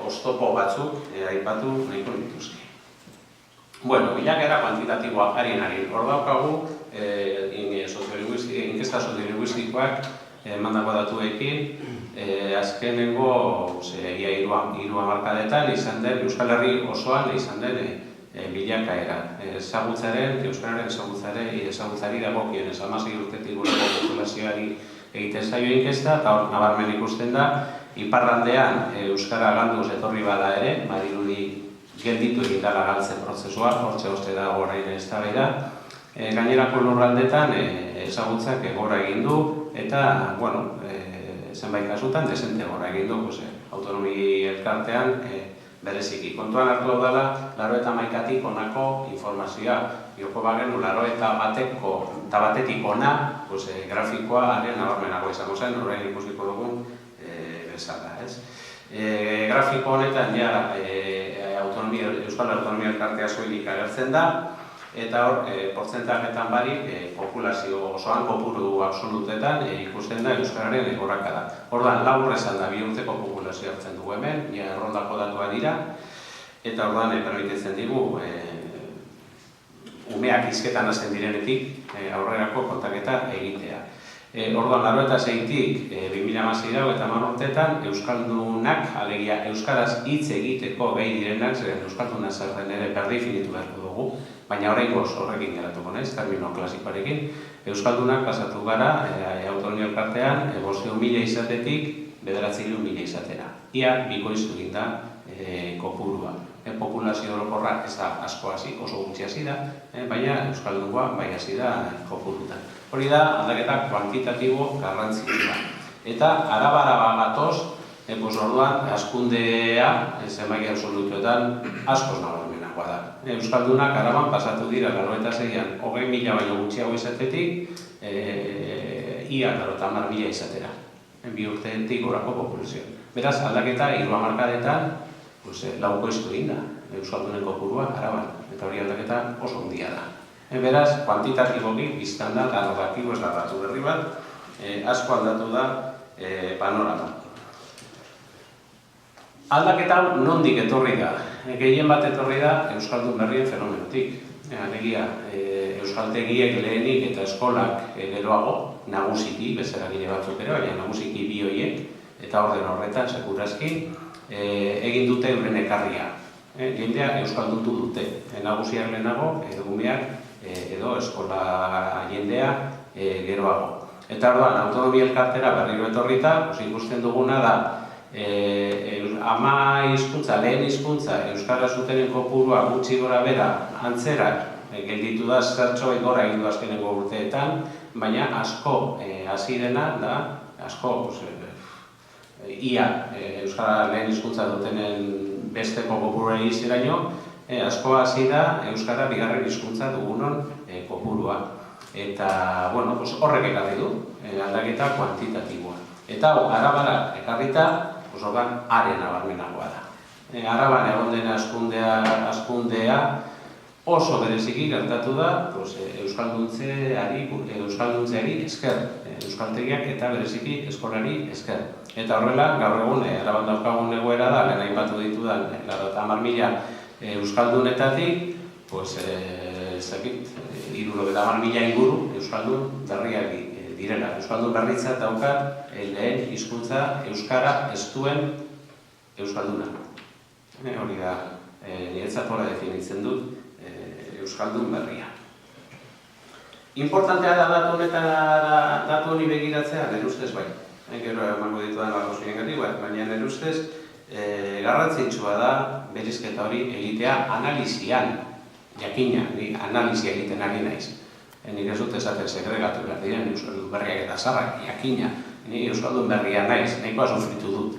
oztopo batzuk aipatu nahiko dituzke. Bilakaera kuantitatiboa harin. Hor daukagu, inkesta soziolinguistikoak emandako datuekin, azkenengo hiru hamarkadetan izan den, Euskal Herri osoan izan den bilakaera. Euskararen ezagutzari dagokionez, 16 urtetik gorako populazioari egiten zaio inkesta, eta hor nabarmen ikusten da, iparraldean Euskara galduz etorri bada ere, badirudi gelditu egin dela galtzen prozesua, hortxe hoste dago orain eztabaida. Gainerako lurraldetan ezagutzak gora egin du, eta, zenbait kasutan, desente gora egin du, autonomi elkartean bereziki. Kontuan hartu dela, 81tik honako informazioa. Joko bagenu, 81batetik ona, grafikoa haren nabarmenago izango zen, horrein ikusiko dugun bezala. Grafiko honetan, Euskal Autonomia Elkartea soilik agertzen da, eta hor, portzentajetan barik, populazio osoan, kopuru absolutetan ikusten da Euskararen gorakada. Ordan, labur esan da, 2 urteko populazio hartzen dugu hemen, errondako datua dira, eta ordan, permititzen digu, umeak hizketan hasten direnetik, aurrerako kontaketa egitea. Orduan, 96tik 2016 eta 10 urtetan, Euskaldunak, alegia, Euskaraz hitz egiteko gai direnak, zeren Euskalduna zer den ere berdefinitu beharko dugu, baina horrengoz horrekin geratuko naiz, termino klasikoarekin, Euskaldunak pasatu gara, autonomia elkartean, 500.000 izatetik 900.000 izatera. Ia, bikoiztu egin da kopurua. Populazio orokorra ez da asko hasi, oso gutxi hasi da, baina Euskaldungoa bai hasi da kopurutan. Hori da, aldaketa kuantitatibo garrantzitsua. Eta araba gatoz, orduan, hazkundea, zenbait absolutuetan, askoz nabarmenagoa da. Euskaldunak araban pasatu dira 96an 20.000 baino gutxiago izatetik, ia 50.000 izatera. 2 urtetik gorako populazio. Beraz, aldaketa 3 hamarkadetan laukoiztu egin da, Euskaldunen kopurua araban, eta hori aldaketa oso handia da. Beraz, kuantitatiboki, biztan da, eta narratibo ez da datu berri bat, asko aldatu da panorama. Aldaketa nondik etorri da? Gehien bat etorri da Euskaldun berrien fenomenotik. Alegia, euskaltegiek lehenik eta eskolak geroago, nagusiki, bezeragile batzuk ere, baina nagusiki bi horiek, eta orden horretan, sekurazki, egin dute euren ekarria. Jendea euskalduntu dute, nagusiak lehenago, umeak edo eskola jendea geroago. Eta orduan, autonomia elkartera berriro etorrita, ikusten duguna da, ama hizkuntza, lehen hizkuntza, euskara zutenen kopurua gutxi gora bera antzerak, gelditu da zertxo gora egin du azkenengo urteetan, baina asko hasi dena da, asko, ia euskara lehen hizkuntza dutenen besteko kopurua egiziraino, asko hasi da euskara bigarren hizkuntza dugunon kopurua. Eta, bueno, horrek ekarri du, aldaketa kuantitatiboa. Eta Arabara ekarrita, ordan are nabarmenagoa da. Araban egon den hazkundea oso bereziki gertatu da euskalduntzeari esker, euskaltegiak eta bereziki eskolari esker. Eta horrela, gaur egun, Araban daukagun egoera da, lehen aipatu ditudan, 50.000 euskaldunetatik, 70.000 inguru euskaldun berriak direla. Euskaldun berritza daukat lehen hizkuntza euskara ez duen euskalduna. Hori da, niretzat horra definitzen dut euskaldun berria. Importantea da datu honi begiratzea, nire ustez bai. Gero emango ditudan arrazoiengatik, baina nire ustez garrantzitsua da berizketa hori egitea analizian. Jakina, ni analizia egiten ari naiz. Nik ez dut esaten segregatu behar diren euskaldun berriak eta zaharrak, jakina. Ni euskaldun berria naiz, nahikoa sufritu dut.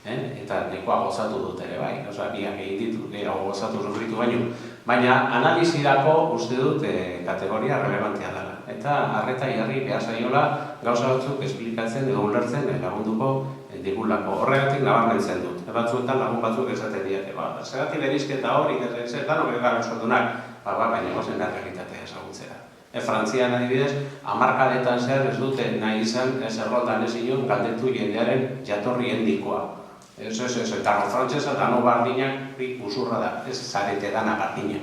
Eta nahikoa gozatu dut ere bai. Biak egin ditu, gehiago gozatu sufritu baino. Baina analizirako uste dut kategoria relevantea dela. Eta arreta jarri behar zaiola gauza batzuk esplikatzen edo ulertzen lagunduko digulako. Horregatik nabarmentzen dut. Batzuetan lagun batzuk esaten diate. Zergatik berizketa hori, danok gara euskaldunak, baina gozen da realitatea ezagutzera. Frantzian adibidez, hamarkadetan zer ez dute nahi izan zerrotan ez inon galdetu jendearen jatorri hendikoa. Eta frantzesa dano bardinak usurra da, ez zarete dana bardinak.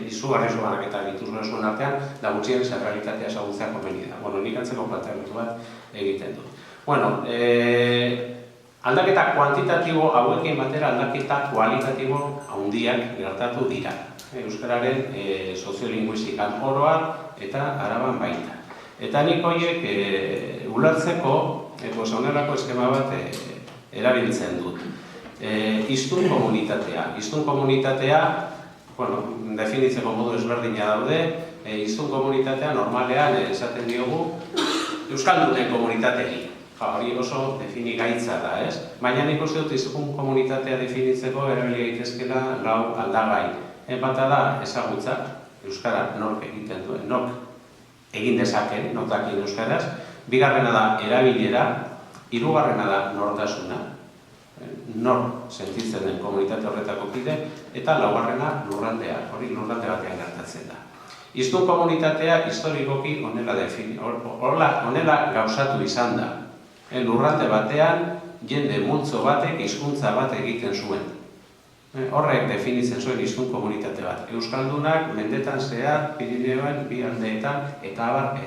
Izugarri zuanak eta dituzuen artean, da gutxien zer realitatea ezagutzea komeni da. Nik antzeko planteamendu bat egiten dut. Aldaketa kuantitatibo hauekin batera aldaketa kualitatibo handiak gertatu dira. Euskararen soziolinguistikan oroa eta Araban baita. Eta nik horiek ulertzeko honelako eskema bat erabiltzen dut. Hiztun komunitatea. Hiztun komunitatea, definitzeko modu ezberdina daude, hiztun komunitatea normalean esaten diogu euskaldunen komunitateari. Hori oso definigaitza da, ez? Baina nik uste dut hiztun komunitatea definitzeko erabili daitezkeela lau aldagai. Bata da ezagutza, euskara nork egiten duen, nork egin dezaken, notakin euskaraz. Bigarrena da erabilera, hirugarrena da nortasuna, nor sentitzen den komunitate horretako kide, eta laugarrena lurraldea, hori lurralde batean gertatzen da. Hiztun komunitatea historikoki honela gauzatu izan da. Lurralde batean jende multzo batek hizkuntza bat egiten zuen. Horrek definitzen zuen hiztun komunitate bat. Euskaldunak mendetan zehar, Pirineoen, bi aldeetan, eta abar.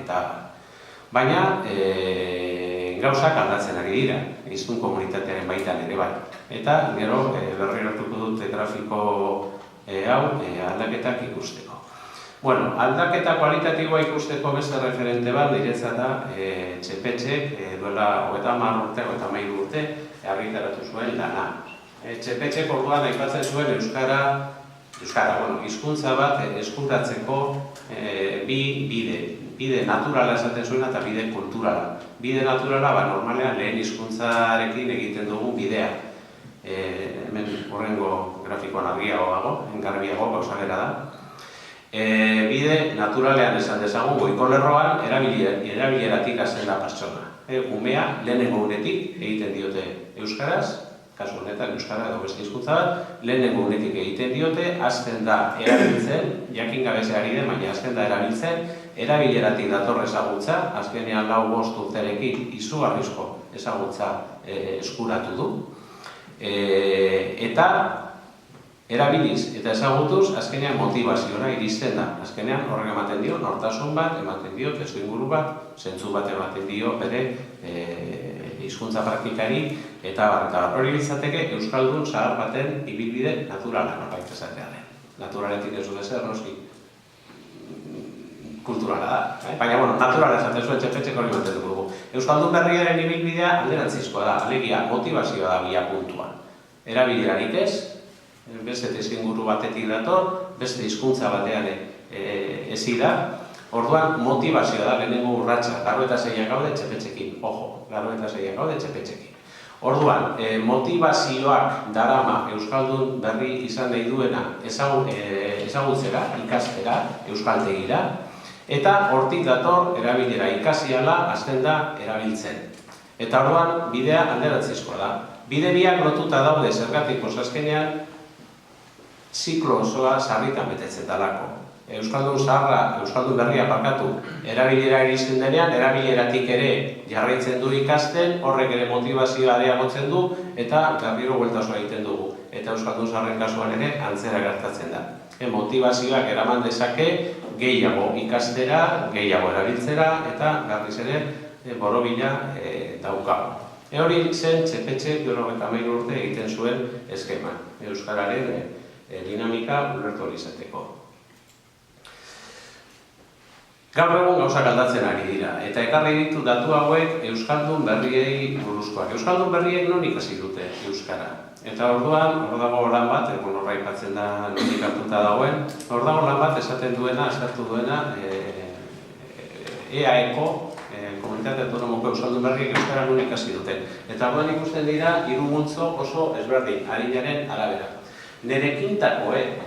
Baina gauzak aldatzen ari dira, hiztun komunitatearen baitan ere bai. Eta gero berriratuko dute grafiko hau aldaketak ikusteko. Aldaketa kualitatiboa ikusteko beste referente bat niretzat da Txepetxek duela 30 urte argitaratu zuen lana. Txepetxek orduan aipatzen zuen euskara, hizkuntza bat eskuratzeko bi bide naturala esaten zuena eta bide kulturala. Bide naturala, normalean lehen hizkuntzarekin egiten dugu bidea. Hemen horrengo grafikoan argiago, garbiago gauza bera da. Bide naturalean esan dezagun, goiko lerroan erabileratik hasten da pertsona. Umea lehenengo unetik egiten diote euskaraz, kasu honetan euskara edo beste hizkuntza bat, lehenengo unetik egiten diote, hasten da erabiltzen, jakin gabezeari den, baina hasten da erabiltzen, erabileratik dator ezagutza, azkenean 4-5 urterekin izugarrizko ezagutza eskuratu du. Eta erabiliz eta ezagutuz, azkenean motivaziora iristen da. Azkenean horrek ematen dio, nortasun bat, ematen dio, testuinguru bat, zentzu bat ematen dio bere hizkuntza praktikari eta hori litzateke euskaldun zahar baten ibilbide naturala norbait esatearen. Naturaletik ez du ezer, noski kulturala da. Baina, naturala esaten zuen txepetxeko hori batetuko dugu. Euskaldun berriaren ibilbidea alderantzizkoa da, alegia, motivazioa da bia puntua. Erabilerarik ez, beste testuinguru batetik dator, beste hizkuntza batean ezi da. Orduan, motivazioa da lehenengo urratsa, garo eta zeiak gaude txepetxekin. Ojo, garo eta zeiak gaude txepetxekin. Orduan, motivazioak darama euskaldun berri izan nahi duena ezagutzera, ikastera, euskaltegira, eta hortik dator erabilera ikasiala hasten da erabiltzen. Eta orduan, bidea alderantzizkoa da. Bide biak lotuta daude zergatik azkenean ziklo osoa sarritan betetzen dalako. Euskaldun zaharra, euskaldun berria parkatu, erabilera iristen denean, erabileratik ere jarraitzen du ikasten, horrek ere motivazioa areagotzen du, eta berriro bueltasoa egiten dugu. Eta euskaldun zaharren kasuan ere antzera gertatzen da. Motivazioak eraman dezake gehiago ikastera, gehiago erabiltzera, eta berriz ere borobila daukago. Hori zen txepetxe 93 urte egiten zuen eskema, euskararen dinamika ulertu izateko. Gaur egun gauzak aldatzen ari dira, eta ekarri ditu datu hauek euskaldun berriei buruzkoak. Euskaldun berriek non ikasi dute euskara. Eta orduan, hor dago lan bat, horra aipatzen da nonik hartuta dagoen, hor dago lan bat esaten duena, eskartu duena, EAEko, Komunitate Autonomoko Euskaldun berriek euskara non ikasi duten. Eta orduan ikusten dira, hiru multzo oso ezberdin, adinaren arabera. Nere kintakoek,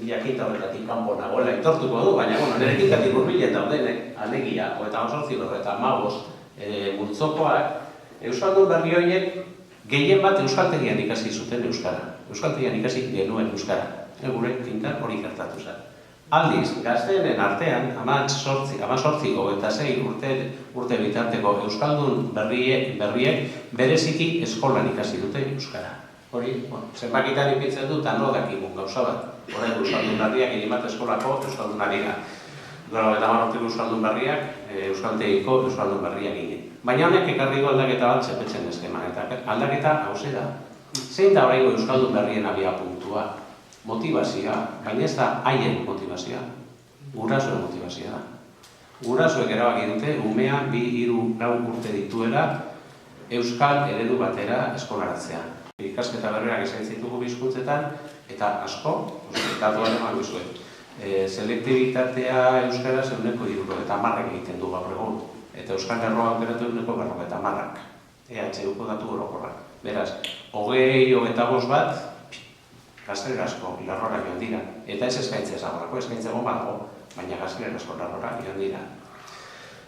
jakinta horretatik kanpo nagoela aitortuko du, baina nire kintatik hurbilen daudenek, alegia, eta 15 multzokoak, euskaldun berri horiek gehien bat euskaltegian ikasi zuten euskara. Euskaltegian ikasi genuen euskara. Gure kintak hori gertatu zen. Aldiz, gazteenen artean, 18-26 urte bitarteko euskaldun berriek bereziki eskolan ikasi dute euskara. Hori, zenbakitan ipintzen dut, no dakigun gauza bat. Horrein euskaldun berriak egin bat eskolako euskaldun dira. Gero eta marrotik euskaldun berriak, euskaltegiko euskaldun berriak egin. Baina honek ekarri du aldaketa bat txepetzen eskeman, eta aldaketa hauze da. Zein da horrengo euskaldun berrien abia puntua? Motivazioa, baina ez da haien motivazioa. Gurasoen motivazioa da. Gurasoek erabaki dute, umea 2-3 urte dituela euskal eredu batera eskolaratzean. Ikasketa berriak esain ditugu hizkuntzetan eta asko, datuan eman duzuen. Selektibitatea euskaraz 170 egiten du gaur egun. Eta euskal lerroa aukeratu 150. EHUko datu orokorrak. Beraz, 20-25 bat, gaztelerazko lerrora joan dira. Eta ez eskaintza ezagorako, eskaintza egon badago, baina gaztelerazko lerrora joan dira.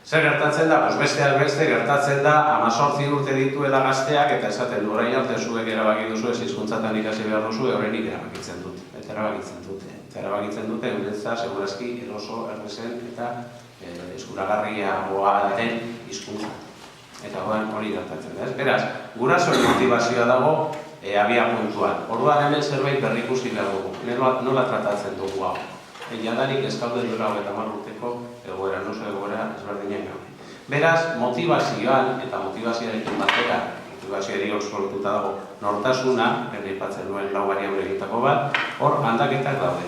Zer gertatzen da? Besteak beste gertatzen da 18 urte dituela gazteak eta esaten du orain arte zuek erabaki duzu ez hizkuntzatan ikasi behar duzu horrenik erabakitzen dut. Eta erabakitzen dute euretza segurazki eroso errezen eta eskuragarriagoa den hizkuntza. Eta hori gertatzen da. Beraz, gurasoen motivazioa dago abia puntuan. Orduan hemen zerbait berrikusi behar dugu. Nola tratatzen dugu hau. Jadanik ez gaude duela 30 urteko egoera, oso egoera ezberdinak gaude. Beraz, motivazioan eta motivazioarekin batera, motivazioari oso lotuta dago nortasuna, aipatzen duen 4 bariable egitako bat, hor aldaketak daude.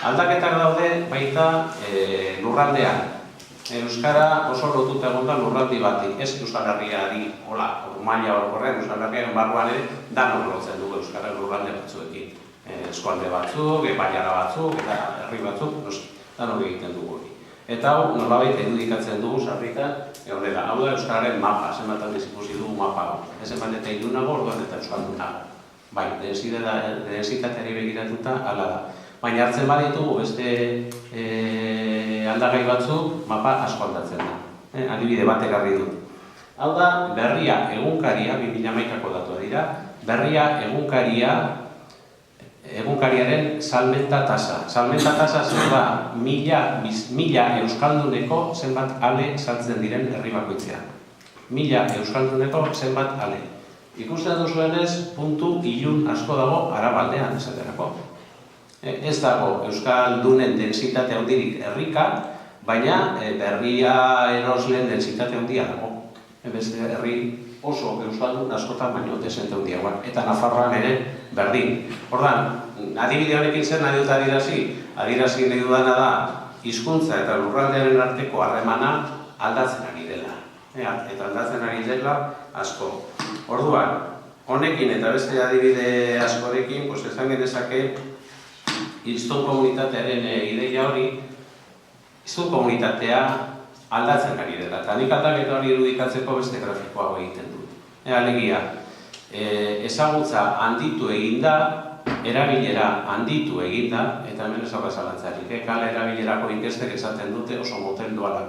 Aldaketak daude baita lurraldean. Euskara oso lotuta egon da lurraldi bati, ez Euskal Herriari, maila orokorrean, Euskal Herriaren barruan ere, danok lotzen dugu Euskara lurralde batzuekin. Eskualde batzuk, bailara batzuk, eta herri batzuk, danok egiten dugu hori. Eta hau, nolabait irudikatzen dugu sarritan, hau da Euskararen mapa, zenbat aldiz ikusi dugu mapa hau. Ez eman eta idunago, orduan eta Euskaldunago. Bai, densitateari begiratuta, hala da. Baina hartzen baditugu beste aldagai batzuk, mapa asko aldatzen da. Adibide bat ekarri dut. Hau da, berria egunkaria, 2011ko datua dira, berria egunkariaren salmenta tasa. Salmenta tasa zer da, 1000 euskalduneko zenbat ale saltzen diren herri bakoitzean. 1000 euskalduneko zenbat ale. Ikusten duzuenez, puntu ilun asko dago arabaldean esaterako. Ez dago euskaldunen densitate handirik herrika, baina berria erosleen densitate handia dago. Beste herri oso euskaldun askotan baino desente handiagoak, eta Nafarroan ere berdin. Ordan, adibide honekin zen nahi dut adierazi nahi dudana da hizkuntza eta lurraldearen arteko harremana aldatzen ari dela. Eta aldatzen ari dela asko. Orduan, honekin eta beste adibide askorekin, esan genezake hiztun komunitatearen ideia hori, hiztun komunitatea aldatzen ari dela. Eta nik aldaketa hori irudikatzeko beste grafikoa egiten dut. Alegia, ezagutza handitu eginda, erabilera handitu eginda, eta hemen ez dauka zalantzarik. Kale erabilerako inkestek esaten dute oso motel duala.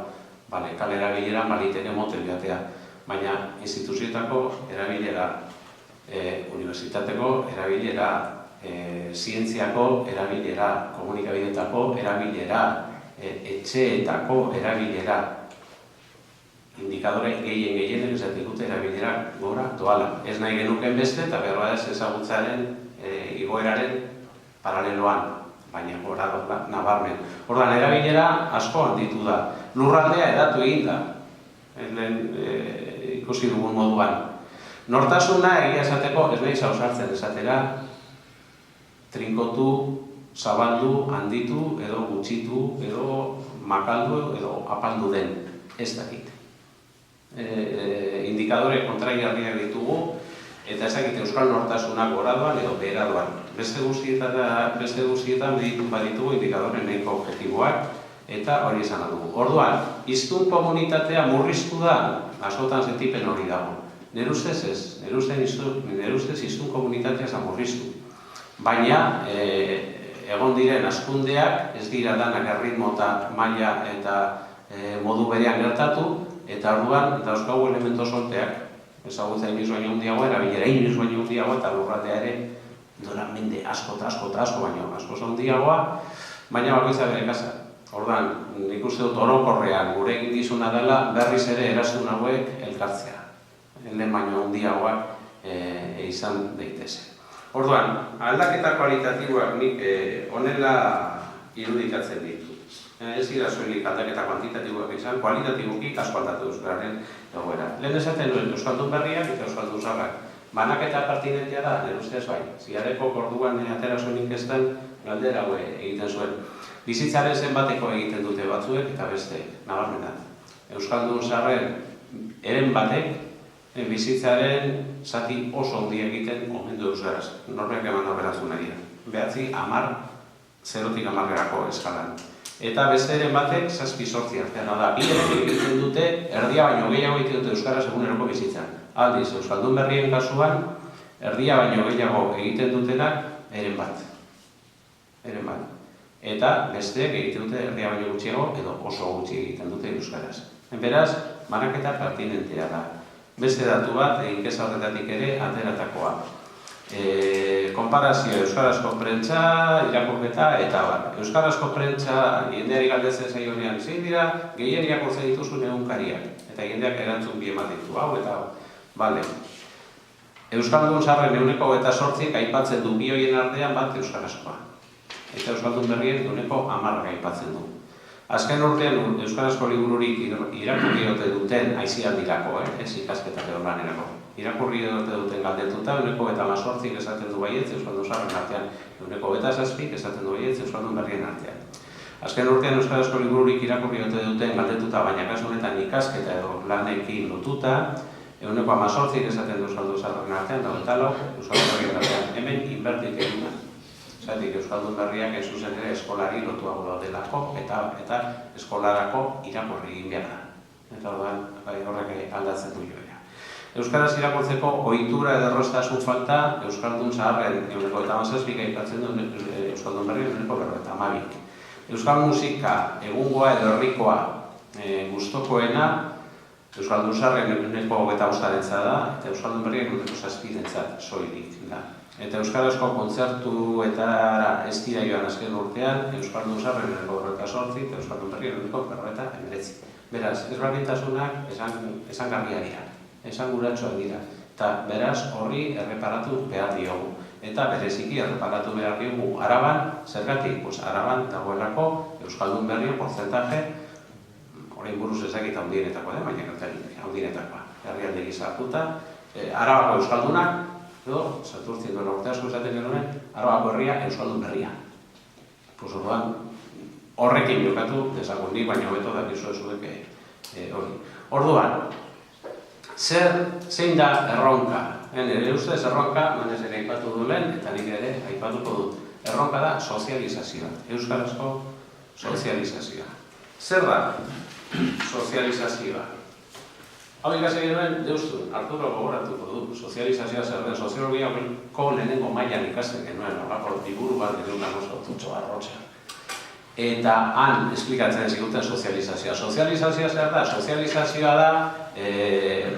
Kale erabilera maliteke motel jatea. Baina instituzioetako erabilera, unibertsitateko erabilera, zientziako erabilera, komunikabidetako erabilera, etxeetako erabilera, indikadore gehien esatik dute erabilera gora doala. Ez nahi genuken beste eta behar ez ezagutzaren igoeraren paraleloan, baina gora doala nabarmen. Ordan, erabilera asko handitu da. Lurraldea edatu egin da, ikusi dugun moduan. Nortasuna egia esateko, ez nahi zauzartzen esatera, trinkotu, zabaldu, handitu, edo gutxitu, edo makaldu, edo apaldu den, ez dakit. Indikadore kontraigarriak ditugu, eta ezakite euskal nortasunak gora doan edo behera doan. Beste guztietan baditugu indikadore nahiko objektiboak, eta hori esan dugu. Orduan, hiztun komunitatea murriztu da, askotan sentipen hori dago. Nire ustez ez, nire ustez hiztun komunitatea ez da murriztu. Baina, egon diren hazkundeak, ez dira danak erritmo eta maila eta modu berean gertatu, eta orduan, dauzkagu elemento solteak, ezagutza inoiz baino handiagoa, erabilera inoiz baino handiagoa, eta lurraldea ere doran mende asko, baino asko handiagoa, baina bakoitza bere kasa. Orduan, nik uste dut orokorrean gure eginkizuna dela berriz ere eraztun hauek elkartzea. Lehen baino handiagoak izan daitezen. Orduan, aldaketa kualitatiboak nik honela irudikatzen ditut. Ez dira soilik aldaketa kuantitatiboak izan, kualitatiboki asko aldatu euskararen egoera. Lehen esaten duen euskaldun berriak eta euskaldun zaharrak. Banaketa pertinentea da, nire ustez bai. Ziareko orduan atera zuen inkestan galdera egiten zuen. Bizitzaren zenbateko egiten dute batzuek eta beste, nabarmena. Euskaldun zaharren eren batek, bizitzaren zati oso handia egiten omendu euskaraz. Norbeak eman operazun nahi dira. Behatzi, 0-10 eskalan. Eta beste eren batek, 7-8 artean da. Bi eren egiten dute, erdia baino gehiago egiten dute euskaraz eguneroko bizitzan. Aldiz, euskaldun berrien kasuan, erdia baino gehiago egiten dutenak eren bat. Eta besteek egiten dute erdia baino gutxiago edo oso gutxi egiten dute euskaraz. Beraz, banaketa pertinentea da. Beste datu bat, inkesta horretatik ere, ateratakoa. Konparazio euskarazko prentsa, irakurketa eta bar. Euskarazko prentsa, jendeari galdetzen zaionean zein dira, gehien irakurtzen dituzun egunkariak. Eta jendeak erantzun bi eman ditu, hau eta hau. Bale. Euskaldun zaharren 28 aipatzen du bi horien artean bat euskarazkoa. Eta euskaldun berrien 10 aipatzen du. Azken urtean euskarazko libururik irakurri ote duten aizialdirako, ez ikasketak edo lanerako. Irakurri ote duten galdetuta, 18 esaten du baietz euskaldun zaharren artean, 27 esaten du baietz euskaldun berrien artean. Azken urtean euskarazko libururik irakurri ote duten galdetuta, baina kasu honetan ikasketa edo lanekin lotuta, 18 esaten du euskaldun zaharren artean, 24 euskaldun berrien artean. Hemen inbertik egin da. Zergatik euskaldun berriak ez zuzen ere eskolari lotuago daudelako eta eskolarako irakurri egin behar da. Eta horrek aldatzen du joera. Euskaraz irakurtzeko ohitura edo erraztasun falta euskaldun zaharren 17 aipatzen du euskaldun berrien 52. Euskal musika egungoa edo herrikoa gustokoena euskaldun zaharren 25% da eta euskaldun berrien 7% soilik da. Eta euskarazko kontzertuetara ez dira joan azken urtean, euskaldun zaharren 48 eta euskaldun berrien 49. Beraz, ezberdintasunak esangarriak dira, esanguratsuak dira. Eta beraz, horri erreparatu behar diogu. Eta bereziki erreparatu behar diogu Araban, zergatik? Araban dagoelako euskaldun berrien portzentaje, orain buruz ezakit handienetakoa da, baina handienetakoa. herrialde gisa hartuta, Arabako euskaldunak, edo, Santurtzin duen urte asko esaten genuen, Arabako herria euskaldun berria. Pues orduan, horrekin jokatu dezagun ni, baina hobeto dakizu zuek hori. Orduan, zein da erronka? Nire ustez erronka, manez ere aipatu du lehen, eta nik ere aipatuko dut. Erronka da sozializazioa, euskarazko sozializazioa. Zer da sozializazioa? Hau ikasi genuen, deustu, Arturo gogoratuko du, sozializazioa zer den, soziologiako lehenengo mailan ikasten genuen, horrako liburu bat genuen oso tutxo arrotxean. Eta han esplikatzen ziguten sozializazioa. Sozializazioa zer da? Sozializazioa da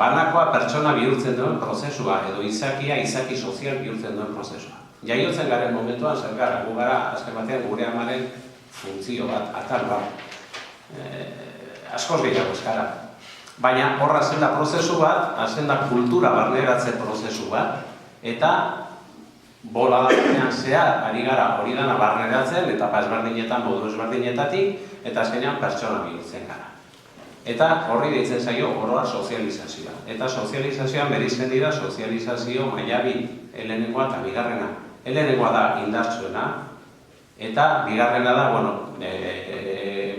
banakoa pertsona bihurtzen duen prozesua, edo izaki sozial bihurtzen duen prozesua. Jaiotzen garen momentuan zer gara, gu gara azken batean gure amaren funtzio bat, atal bat, askoz gehiago eskara. Baina horra zen da prozesu bat, hazen da kultura barneratze prozesu bat, eta bola batean zehar ari gara hori dana barneratzen, eta ezberdinetan, modu ezberdinetatik, eta azkenean pertsona bihurtzen gara. Eta horri deitzen zaio oroa sozializazioa. Eta sozializazioan bereizten dira sozializazio maila bi, lehenengoa eta bigarrena. Lehenengoa da indartsuena, eta bigarrena da,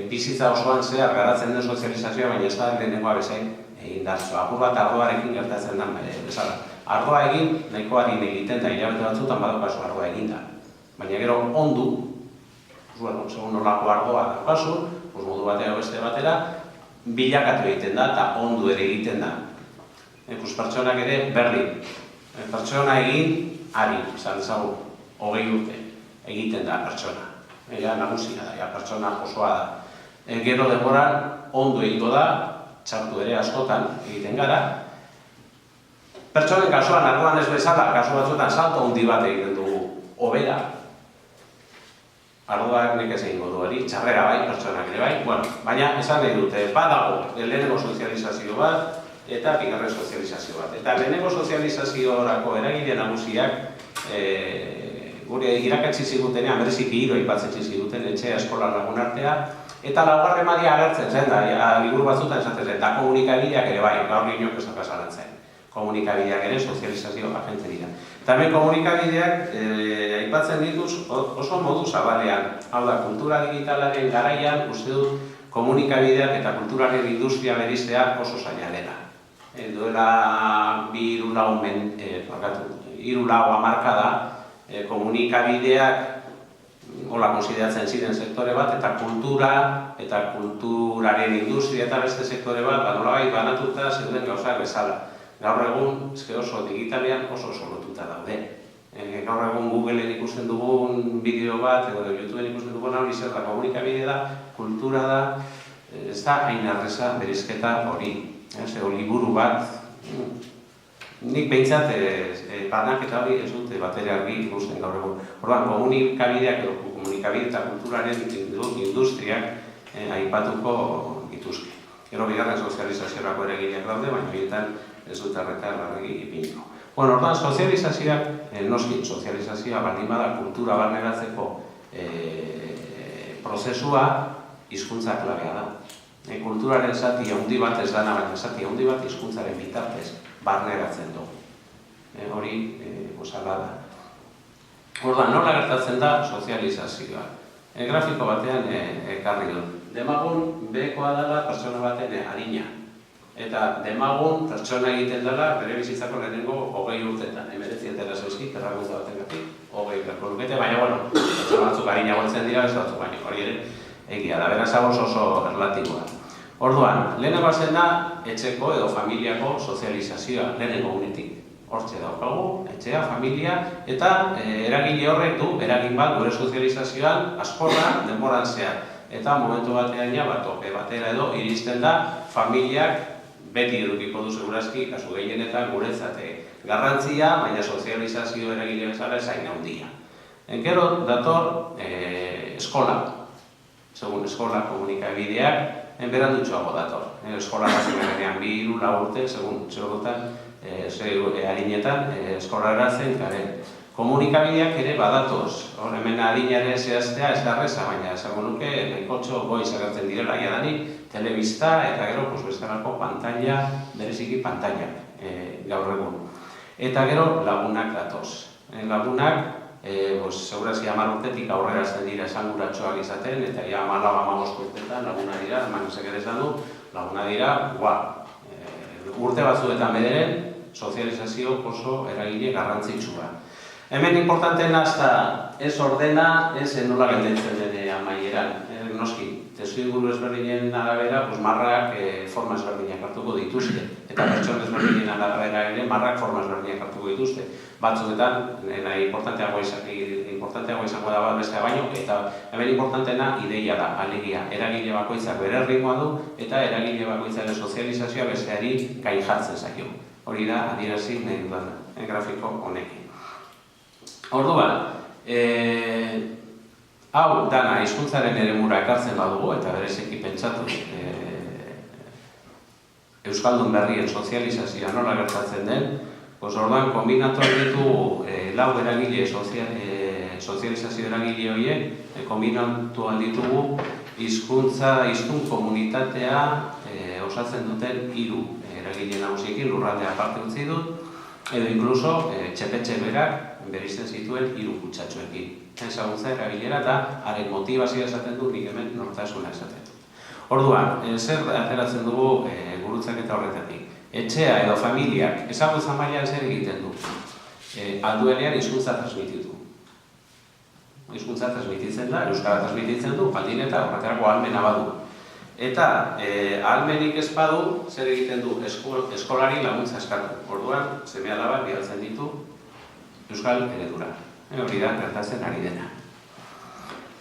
bizitza osoan zehar garatzen den sozializazioa, baina ez da lehenengoa bezain indartsua. Apur bat ardoarekin gertatzen den bezala. Ardoa egin, nahiko harin egiten da, hilabete batzutan badokazu ardoa egin da. Baina gero ondu, segun nolako ardoa daukazu, modu batera beste batera, bilakatu egiten da eta ondu ere egiten da. Pertsonak ere berdin. Pertsona egin, ari, izan ezagun, 20 urte egiten da pertsona. Nagusia da, pertsona osoa da. Gero denboran ondu egingo da, txartu ere askotan egiten gara. Pertsonen kasuan, arloan ez bezala, kasu batzuetan salto handi bat egiten dugu, hobera. Ardoak nik ez egingo du hori, txarrera bai, pertsonak ere bai, baina esan nahi dute, badago lehenengo sozializazio bat eta bigarren sozializazio bat. Eta lehenengo sozializaziorako eragile nagusiak gure irakatsi zigutenean, bereziki hiru aipatzen ziguten etxea, eskola, lagun artea, eta laugarren madia agertzen zen, liburu batzutan esaten zen, eta komunikabideak ere bai, gaur inok ez dauka zalantzen. Komunikabideak ere sozializazio agente dira. Eta hemen komunikabideak aipatzen dituz oso modu zabalean. Hau da, kultura digitalaren garaian, uste dut, komunikabideak eta kulturaren industria beriztea oso zaila dela. Duela hiru lau hamarkada, komunikabideak hola konsideratzen ziren sektore bat, eta kulturaren industria eta beste sektore bat, nolabait banatuta zeuden gauzak bezala. Gaur egun, oso digitalean oso lotuta daude. Gaur egun Googleen ikusten dugun bideo bat, edo YouTubeen ikusten dugun hori zer da komunikabide da, kultura da, ez da hain erreza berizketa hori. Liburu bat, nik behintzat banaketa hori ez dute batera argi ikusten gaur egun. Orduan, komunikabideak edo komunikabide eta kulturaren industriak aipatuko dituzke. Gero bigarren sozializaziorako eragileak daude, baina bietan ez dut arreta larregi ipiniko. Orduan, sozializazioak, noski, sozializazioa baldin bada kultura barneratzeko prozesua hizkuntza klabea da. Kulturaren zati handi bat ez dana, baina zati handi bat hizkuntzaren bitartez barneratzen dugu. Hori, ala da. Orduan, nola gertatzen da sozializazioa? Grafiko batean ekarri dut. Demagun behekoa dela pertsona baten harina. Eta demagun pertsona egiten dela bere bizitzako lehenengo 20 urteetan. 19 eta zauzki, errakuntza batengatik, 20 berko lukete, baina, pertsona batzuk harina gotzen dira, ez batzuk baina, hori ere, egia da, beraz oso erlatiboa. Orduan, lehenengo zen da, etxeko edo familiako sozializazioa, lehenengo unetik. Hortxe daukagu, etxea, familia, eta eragile horrek du, eragin bat gure sozializazioan askorra denboran zehar. Eta momentu batean tope batera edo iristen da, familiak beti edukiko du segurazki, kasu gehienetan guretzate garrantzia, baina sozializazio eragile bezala ezain handia. Gero dator eskola. Segun eskola komunikabideak, berandutxoago dator. Eskola gazenean 2-3 urte, segun txorotan, harinetan, eskola eratzen garen. Komunikabideak ere badatoz, hemen adinaren zehaztea ez da erreza, baina esango nuke nahikotxo goiz agertzen direla jadanik, telebista eta gero bestelako pantalla, bereziki pantalla gaur egun. Eta gero lagunak datoz. Lagunak, segurazki 10 urtetik aurrera zen dira esanguratxoak izaten, eta ja 14-15 urtetan laguna dira, emanezek ere esan du, laguna dira, urte batzuetan bederen, sozializazio oso eragile garrantzitsua. Hemen importanteena ez ordena, ez nola gelditzen den amaieran. Noski, testuinguru ezberdinen arabera, marrak forma ezberdinak hartuko dituzte. Eta pertsona ezberdinen arabera ere, marrak forma ezberdinak hartuko dituzte. Batzuetan, importanteagoa izango da bat bestea baino, eta hemen importanteena ideia da, alegia. Eragile bakoitzak bere ritmoa du, eta eragile bakoitzaren sozializazioa besteari gain jartzen zaio. Hori da, adierazi nahi dudan grafiko honekin. Orduan, hau dana hizkuntzaren eremura ekartzen badugu, eta bereziki pentsatu euskaldun berrien sozializazioa nola gertatzen den, orduan kombinatuak ditugu lau eragile sozializazio eragile horiek, kombinatuak ditugu hizkun komunitatea osatzen duten 3 eragile nagusiekin, lurraldea aparte utzi dut, edo inkluso txepetxe berak berizten zituen 3 kutsatxoekin. Ezagutza erabilera eta haren motivazioa esaten du, nik hemen nortasuna esaten du. Orduan, zer ateratzen dugu gurutzaketa horretatik? Etxea edo familiak ezagutza mailan zer egiten du? Alduenean hizkuntza transmititu. Hizkuntza transmititzen da, euskara transmititzen du, baldin eta horretarako ahalmena badu. Eta ahalmenik ez badu, zer egiten du? Eskolari laguntza eskatu. Orduan, seme-alabak bidaltzen ditu euskal eredura. Hori da, gertatzen ari dena.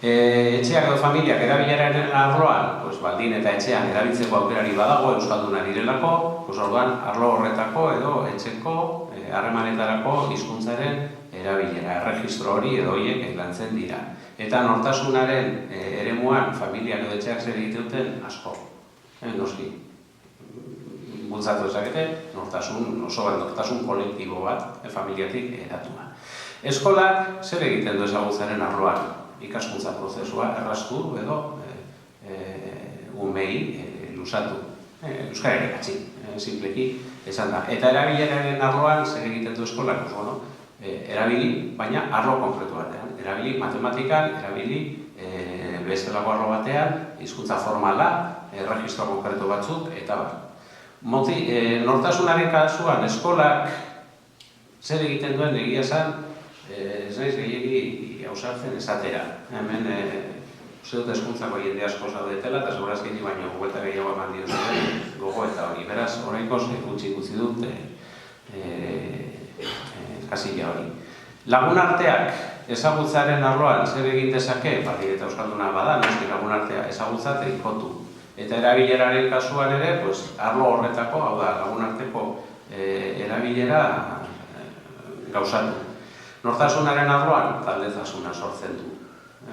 Etxeak edo familiak erabileraren arloan, baldin eta etxean erabiltzeko aukerari badago euskalduna direlako, orduan arlo horretako edo etxeko harremanetarako hizkuntzaren erabilera, erregistro hori edo horiek lantzen dira. Eta nortasunaren eremuan familiak edo etxeak zer egiten asko. Noski, bultzatu ezakete, nortasun kolektibo bat familiatik eratua. Eskolak zer egiten du ezagutzaren arloan? Ikaskuntza prozesua erraztu edo umei lusatu. Euskara ere gatzi, simpleki esan da. Eta erabileraren arloan zer egiten du eskolak? Erabili, baina arlo konkretu batean. Erabili matematikan, erabili bestelako arlo batean, hizkuntza formala, erregistro konkretu batzuk, eta bat. Nortasunaren kasuan eskolak zer egiten duen egia esan, ez naiz gehiegi ausartzen esatera. Hemen uste dut hezkuntzako jende asko zaudetela, eta segurazki ni baino buelta gehiago eman diozuen gogo eta hori. Beraz, oraingoz gutxi ikusi dut kasilla hori. Lagunarteak ezagutzaren arloan zer egin dezake, baldin eta euskalduna bada, noski lagunartea ezagutza trikotu. Eta erabileraren kasuan ere, arlo horretako, hau da, lagunarteko erabilera gauzatu. Nortasunaren arloan, taldetasuna sortzen du.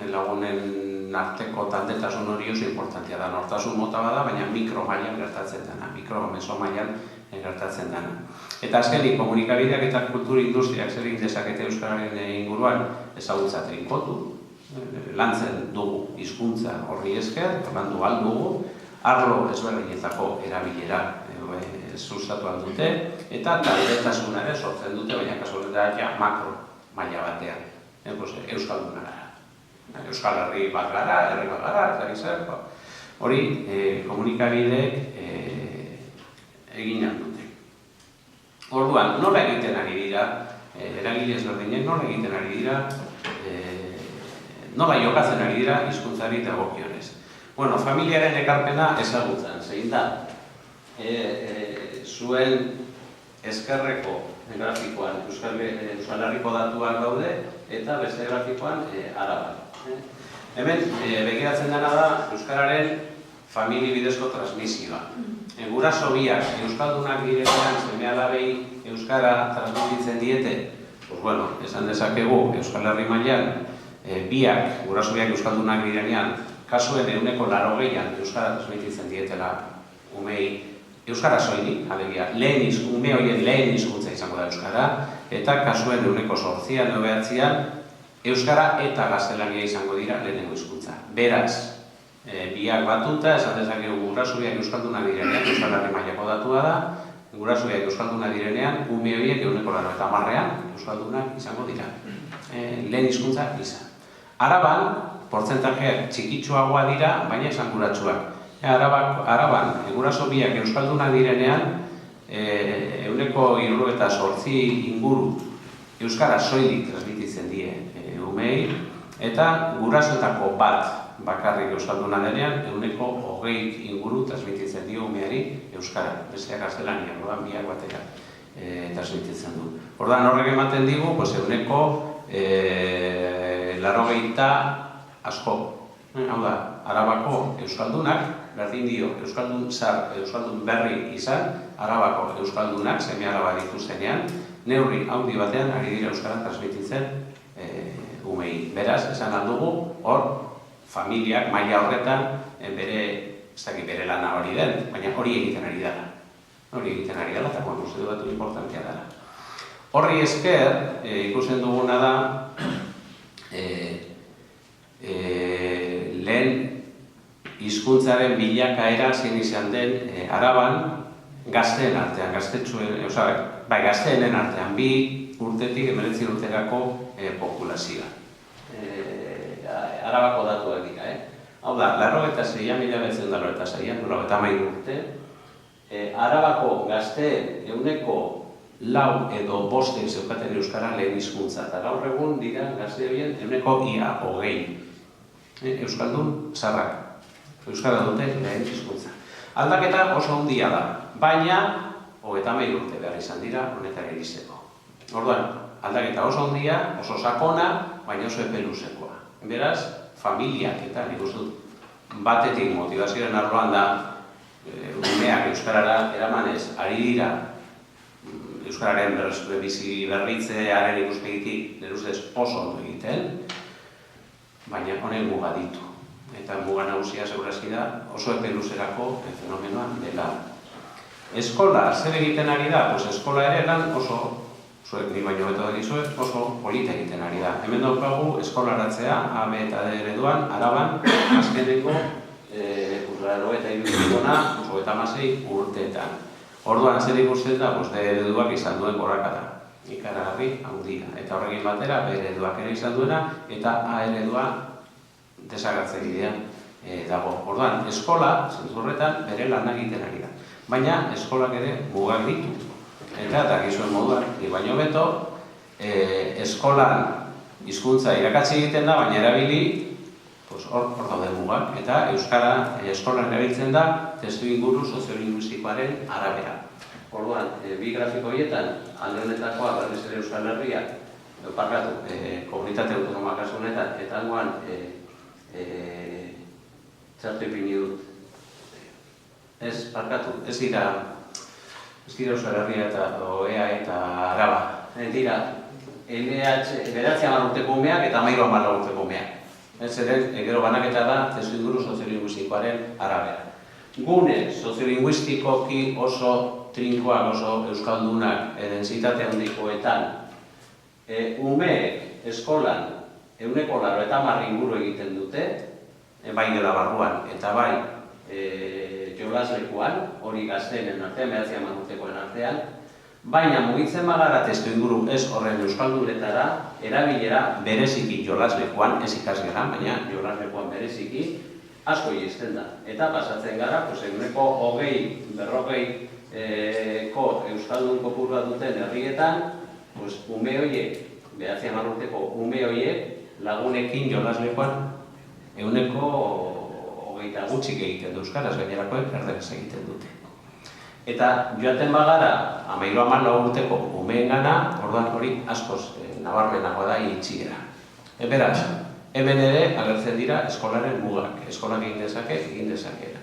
Lagunen arteko taldetasun hori oso importantia da. Nortasun mota bada, baina mikro mailan gertatzen dena, mikro-meso mailan gertatzen dena. Eta azkenik, komunikabideak eta kultur industriak zer egin dezakete euskararen inguruan ezagutza trinkotu. Lantzen dugu hizkuntza horri esker, landu ahal dugu, arlo ezberdinetako erabilera sustatu dute, eta taldetasuna ere sortzen dute, baina kasu honetan makro maila batean, euskalduna gara. Euskal Herri bat gara, herri bat gara, eta gizar, hori komunikabideek egin dute. Orduan, nola egiten ari dira, eragile ezberdinek nola egiten ari dira, nola jokatzen ari dira hizkuntzari dagokionez. Familiaren ekarpena ezagutzen, zein da. Zuen ezkerreko grafikoan Euskal Herriko datuak daude eta beste grafikoan Araban. Hemen begiratzen dena da Euskararen famili bidezko transmisioa. Guraso biak euskaldunak direnean seme-alabei euskara transmititzen diete, esan dezakegu Euskal Herri mailan guraso biak euskaldunak direnean kasuen 80% euskara transmititzen dietela umei euskara soilik, alegia, ume horien lehen hizkuntza izango da euskara, eta kasuen 8an edo 9an euskara eta gaztelania izango dira lehenengo hizkuntza. Beraz, biak batuta, esan dezakegu gurasoiak euskaldunak direnean, euskararen mailako datua da, gurasoiak euskaldunak direnean, ume horiek 90an euskaldunak izango dira. Lehen hizkuntza izan. Araban, portzentajeak txikitsuagoa dira, baina esanguratsuak. Araban, guraso biak euskaldunak direnean, 78 inguru euskara soilik transmititzen die umei, eta gurasoetako bat bakarrik euskalduna denean, 20 inguru transmititzen dio umeari euskara, besteak gaztelania, orduan biak batera transmititzen du. Orduan horrek ematen digu, 80 asko. Hau da, Arabako euskaldunak, berdin dio, euskaldun berri izan, Arabako euskaldunak, seme-alaba dituztenean, neurri handi batean ari dira euskara transmititzen umei. Beraz, esan aldugu, hor, familiak maila horretan bere lana hori den, baina hori egiten ari dela. Hori egiten ari dela, eta uste du datu importantea dela. Horri esker, ikusten duguna da, lehen hizkuntzaren bilakaera zein izan den Araban gazteen artean, gazteenen artean, 2 urtetik 19 urterako populazioa. Arabako datuak dira, Hau da, 86an, 1986an, 93 urte, Arabako gazteen 4 edo 5 zeukaten euskara lehen hizkuntza, eta gaur egun dira gazte horien 20 euskaldun zaharrak. Euskara dute lehen hizkuntza. Aldaketa oso handia da, baina 30 urte behar izan dira honetara iristeko. Orduan, aldaketa oso handia, oso sakona, baina oso epe luzekoa. Beraz, familiak eta nik uste dut batetik motivazioaren arloan da umeak euskarara eramanez ari dira euskararen bizi berritzearen ikuspegitik nire ustez oso ondo egiten, baina honek muga ditu. Eta muga nagusia segurazki da oso epe luzerako fenomenoa dela. Eskola zer egiten ari da? Eskola ere lan oso, zuek ni baino beto dizuet, oso polita egiten ari da. Hemen daukagu eskolaratzea, A, B eta D ereduan, Araban, azkeneko 96 urteetan. Orduan zer ikusten da, D ereduak izan duen gorakada. Ikaragarri handia. Eta horrekin batera, B ereduak ere izan duena, eta A eredua desagertze bidean dago. Orduan, eskola, zentzu horretan, bere lan egiten ari da. Baina, eskolak ere mugak ditu. Eta, dakizuen moduan, ni baino beto, eskolan hizkuntza irakatsi egiten da, baina erabili, hor daude mugak. Eta euskara eskolan erabiltzen da, testu inguru soziolinguistikoaren arabera. Orduan, bi grafiko horietan, alde honetakoa, berriz ere Euskal Herria, komunitate autonoma kasu honetan, eta hangoan, txartu ipini dut. Ez dira Euskal Herria eta OEA eta Araba. Dira, bederatzi 10 urteko umeak eta 13 urteko umeak. Ez ere, gero banaketa da, testu inguru soziolinguistikoaren arabera. Gune soziolinguistikoki oso trinkoak, oso euskaldunak, densitate handikoetan, umeek eskolan 90 inguru egiten dute, bai gela barruan eta bai jolaslekuan, hori gazteenen artean, 9 urtekoen artean, baina mugitzen bagara testu inguru ez horren euskaldunetara, erabilera bereziki jolaslekuan, ez ikasgeran, baina jolaslekuan bereziki, asko iristen da. Eta pasatzen gara, 20-40ko euskaldun kopurua duten herrietan, ume horiek, 9 urteko ume horiek, lagunekin jolaslekuan 20 gutxik egiten du euskaraz, gainerakoek erderaz egiten dute. Eta joaten bagara, 13-14 urteko umeengana, orduan hori askoz nabarmenagoa da itxiera. Beraz, hemen ere agertzen dira eskolaren mugak, eskolak egin dezakeera.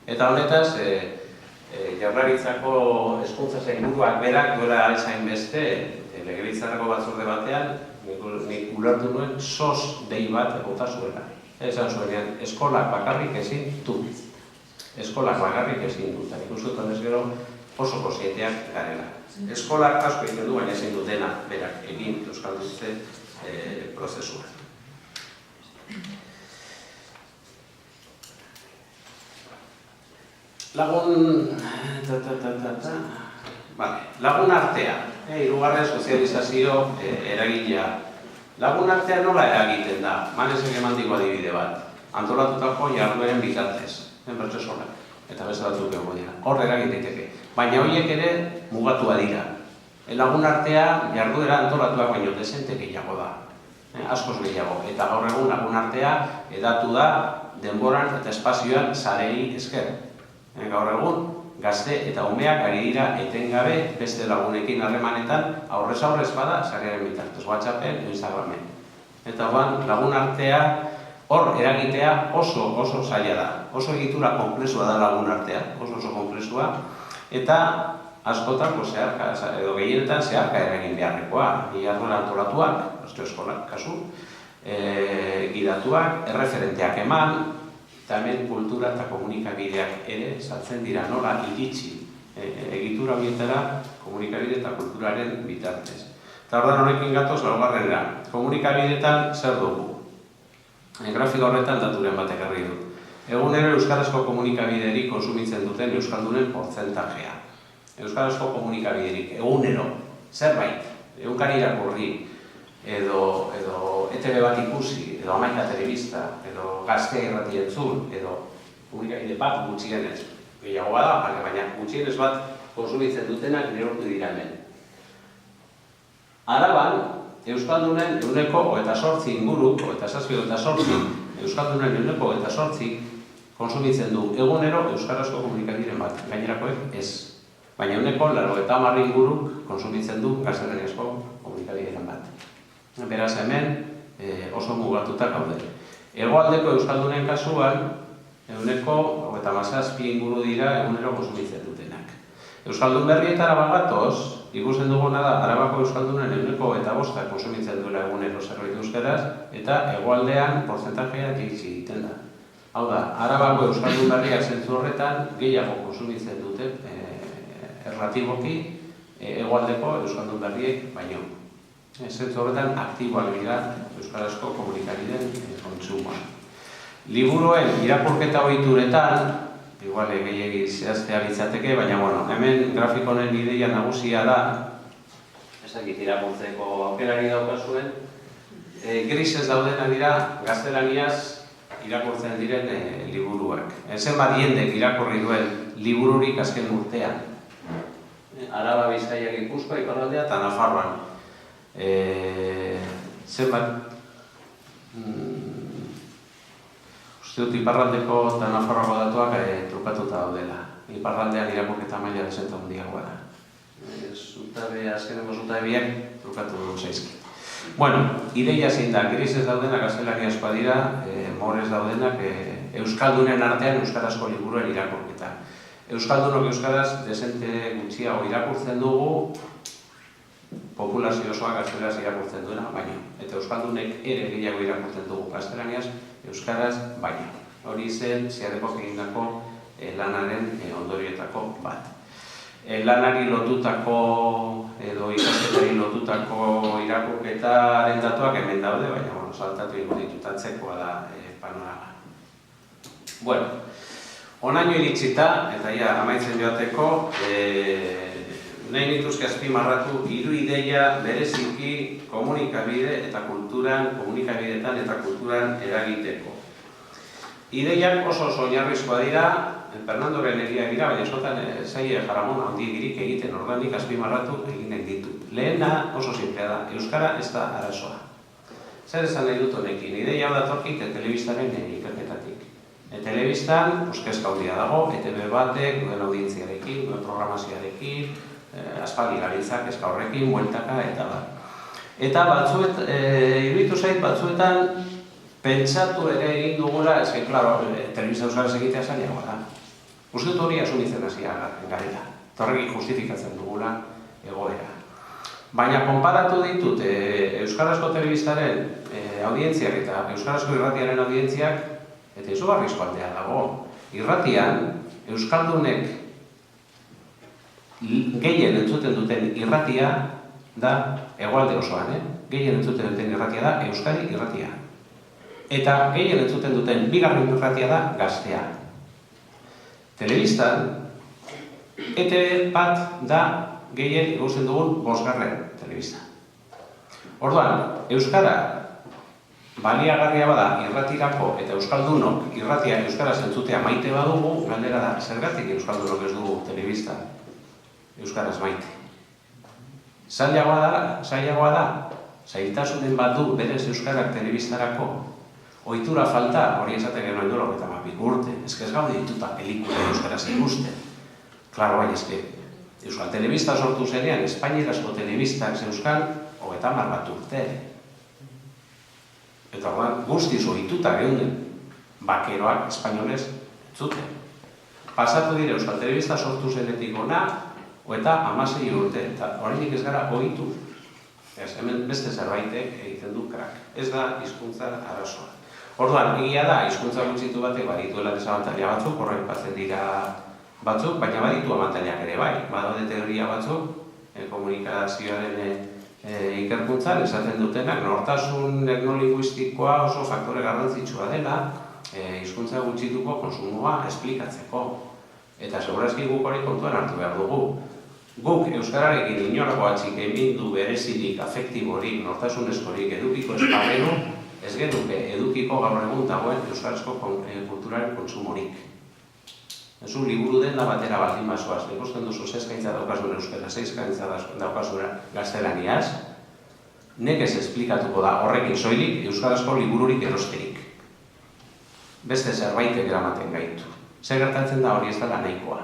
Eta honetaz, Jaurlaritzako hezkuntza sailburuak berak duela ezain beste, legebiltzarreko batzorde batean, nik ulertu nuen SOS dei bat bota zuela. Esan zuenean, eskolak bakarrik ezin du. eskolak bakarrik ezin dut. Ikusten dut gero oso konsienteak garela. Eskolak asko egiten du, baina ezin dut dena berak egin euskaldutze prozesua. Lagun artea, hirugarren sozializazio eragilea. Lagun artea nola eragiten da? Manesek emandiko adibide bat. Antolatutako jardueren bitartez, pertsonak, eta beste batzuk egongo dira. Hor eragin daiteke. Baina horiek ere mugatua dira. Lagun artea jarduera antolatuak baino dezente gehiago da. Askoz gehiago. Eta gaur egun lagun artea hedatu da denboran eta espazioan sarei esker. Gaur egun gazte eta umeak ari dira etengabe beste lagunekin harremanetan aurrez bada sarearen bitartez, WhatsAppen edo Instagramen. Eta lagun artea hor eragitea oso zaila da. Oso egitura konplexua da lagun artea, oso konplexua. Eta askotan, edo gehienetan zeharka eragin beharrekoa. Jarduera antolatuak, eskolak kasu, gidatuak, erreferenteak eman, eta hemen kultura eta komunikabideak ere saltzen dira nola iritsi egitura horietara komunikabide eta kulturaren bitartez. Eta horrekin gatoz laugarrenera. Komunikabideetan zer dugu? Grafiko horretan daturen batek ekarri dut. Egunero euskarazko komunikabiderik konsumitzen duten euskaldunen portzentajea. Euskarazko komunikabiderik egunero, zerbait, egunkari irakurri, edo ETV bat ikusi, edo Hamaika telebista, edo Gaztea irrati entzun, edo komunikabide bat gutxienez. Gehiago da, baina gutxienez bat konsumitzen dutenak neurtu dira hemen. Araban, euskaldunen eguneko 28 inguru, 27 euskaldunen eguneko 28 konsumitzen du egunero euskarazko komunikabideren bat, gainerakoek ez. Baina eguneko 90 inguruk konsumitzen du gaztelaniazko komunikabideren bat. Beraz hemen oso mugatuta gaude. Hegoaldeko euskaldunen kasuan, eguneko 57 inguru dira egunero konsumitzen dutenak. Euskaldun berrietara bagatoz, ikusten duguna da, Arabako euskaldunen eguneko 25 konsumitzen duela egunero zerbait euskaraz, eta hegoaldean portzentajea jaitsi egiten da. Hau da, Arabako euskaldun berriak zentzu horretan gehiago konsumitzen dute erratiboki hegoaldeko euskaldun berriek baino. Zentzu horretan aktiboak dira euskarazko komunikabideen kontsumoa. Liburuen irakurketa ohituretan, igual gehiegi zehaztea litzateke, baina hemen grafikonen ideia nagusia da, ezagik irakurtzeko aukerari daukazuen, grisez daudena dira gaztelaniaz irakurtzen diren liburuak. Zenbat jendek irakurri duen libururik azken urtean. Araba, Bizkaia, Gipuzkoa, iparraldea eta Nafarroan. Zenbat uste dut iparraldeko eta Nafarroako datuak trukatuta daudela. Iparraldean irakurketa maila desenta handiagoa da. Azkeneko zutabe biak trukatu zaizkit. Ideia zein da, grisez daudenak gaztelaniazkoa dira, morez daudenak euskaldunen artean euskarazko liburuen irakurketa. Euskaldunok euskaraz desente gutxiago irakurtzen dugu, populazio osoa gazteleraz irakurtzen duena, baina. Eta euskaldunek ere gehiago irakurtzen dugu gaztelaniaz, euskaraz baina. Hori zen Ziadekok egindako lanaren ondorioetako bat. Lanari lotutako edo ikasketari lotutako irakurketaren datuak hemen daude, baina saltatu ingo ditut atzekoa da panorama. Honaino iritsita, eta amaitzen joateko, nahi nituzke azpimarratu hiru ideia bereziki komunikabide eta komunikabideetan eta kulturan eragiteko. Ideiak oso oinarrizkoa dira, Fernandoren egia dira, baina eskotan zaila jaramon handirik egiten ordanik azpimarratu eginen ditu. Lehena oso simplea da, euskara ez da arazoa. Zer esan nahi dut honekin, ideia hau datorkit telebistaren ikerketatik. Telebistan, kezka handia dago, ETV batek, duen audientziarekin, duen programazioarekin, aspaldi gabiltza kezka horrekin, bueltaka eta bat. Eta iruditu zait batzuetan pentsatu ere egin dugula, eske, klaro, telebista euskaraz egitea zailagoa da. Uste dut hori asumitzen hasia garela, eta horrekin justifikatzen dugula egoera. Baina konparatu ditut euskarazko telebistaren audientziak eta euskarazko irratiaren audientziak, eta izugarrizko aldea dago. Irratian, Euskaldunek gehien entzuten duten irratia da, hegoalde osoan, gehien entzuten duten irratia da Euskadi irratia. Eta gehien entzuten duten bigarren irratia da Gaztea. Telebistan, ETV bat da gehien ikusten dugun 5. telebista. Orduan, euskara baliagarria bada irratirako eta euskaldunok irratia euskaraz entzutea maite badugu, galdera da, zergatik euskaldunok ez dugu telebista euskaraz maite. Zailagoa da, zailtasunen bat du berez euskarak telebistarako, ohitura falta, hori esaten genuen duela, eta urte, ez gaude dituta pelikula euskaraz ikusten. Klaro, bai, Euskal Telebista sortu zenean, espainierazko telebistak zeuzkan, 30 bat urte. Eta guztiz ohituta geunden, bakeroak espainolez entzuten. Pasatu dire Euskal Telebista sortu zenetik ona, eta 16 urte, eta oraindik ez gara ohitu. Hemen beste zerbaitek egiten du krak. Ez da hizkuntza arazoa. Orduan, egia da, hizkuntza gutxitu batek badituela desabantaila batzuk, horrek batzen dira batzuk, baina baditu abantailak ere bai. Badaude teoria batzuk, komunikazioaren ikerkuntzan esaten dutenak, nortasun etnolinguistikoa oso faktore garrantzitsua dela, hizkuntza gutxituko konsumoa esplikatzeko. Eta segurazki guk hori kontuan hartu behar dugu. Guk euskararekin inolako atxikemindu berezirik, afektiborik, nortasunezkorik edukiko espagenu, ez genuke edukiko gaur egun dagoen euskarazko kulturaren kontsumorik. Ez un liburu denda batera baldin bazoaz, ikusten duzu zeskaintza daukazuen euskara, zeskaintza daukazuen gaztelaniaz, nekez esplikatuko da horrekin soilik euskarazko libururik erosterik. Beste zerbaitek eramaten gaitu. Zer gertatzen da hori ez dela nahikoa.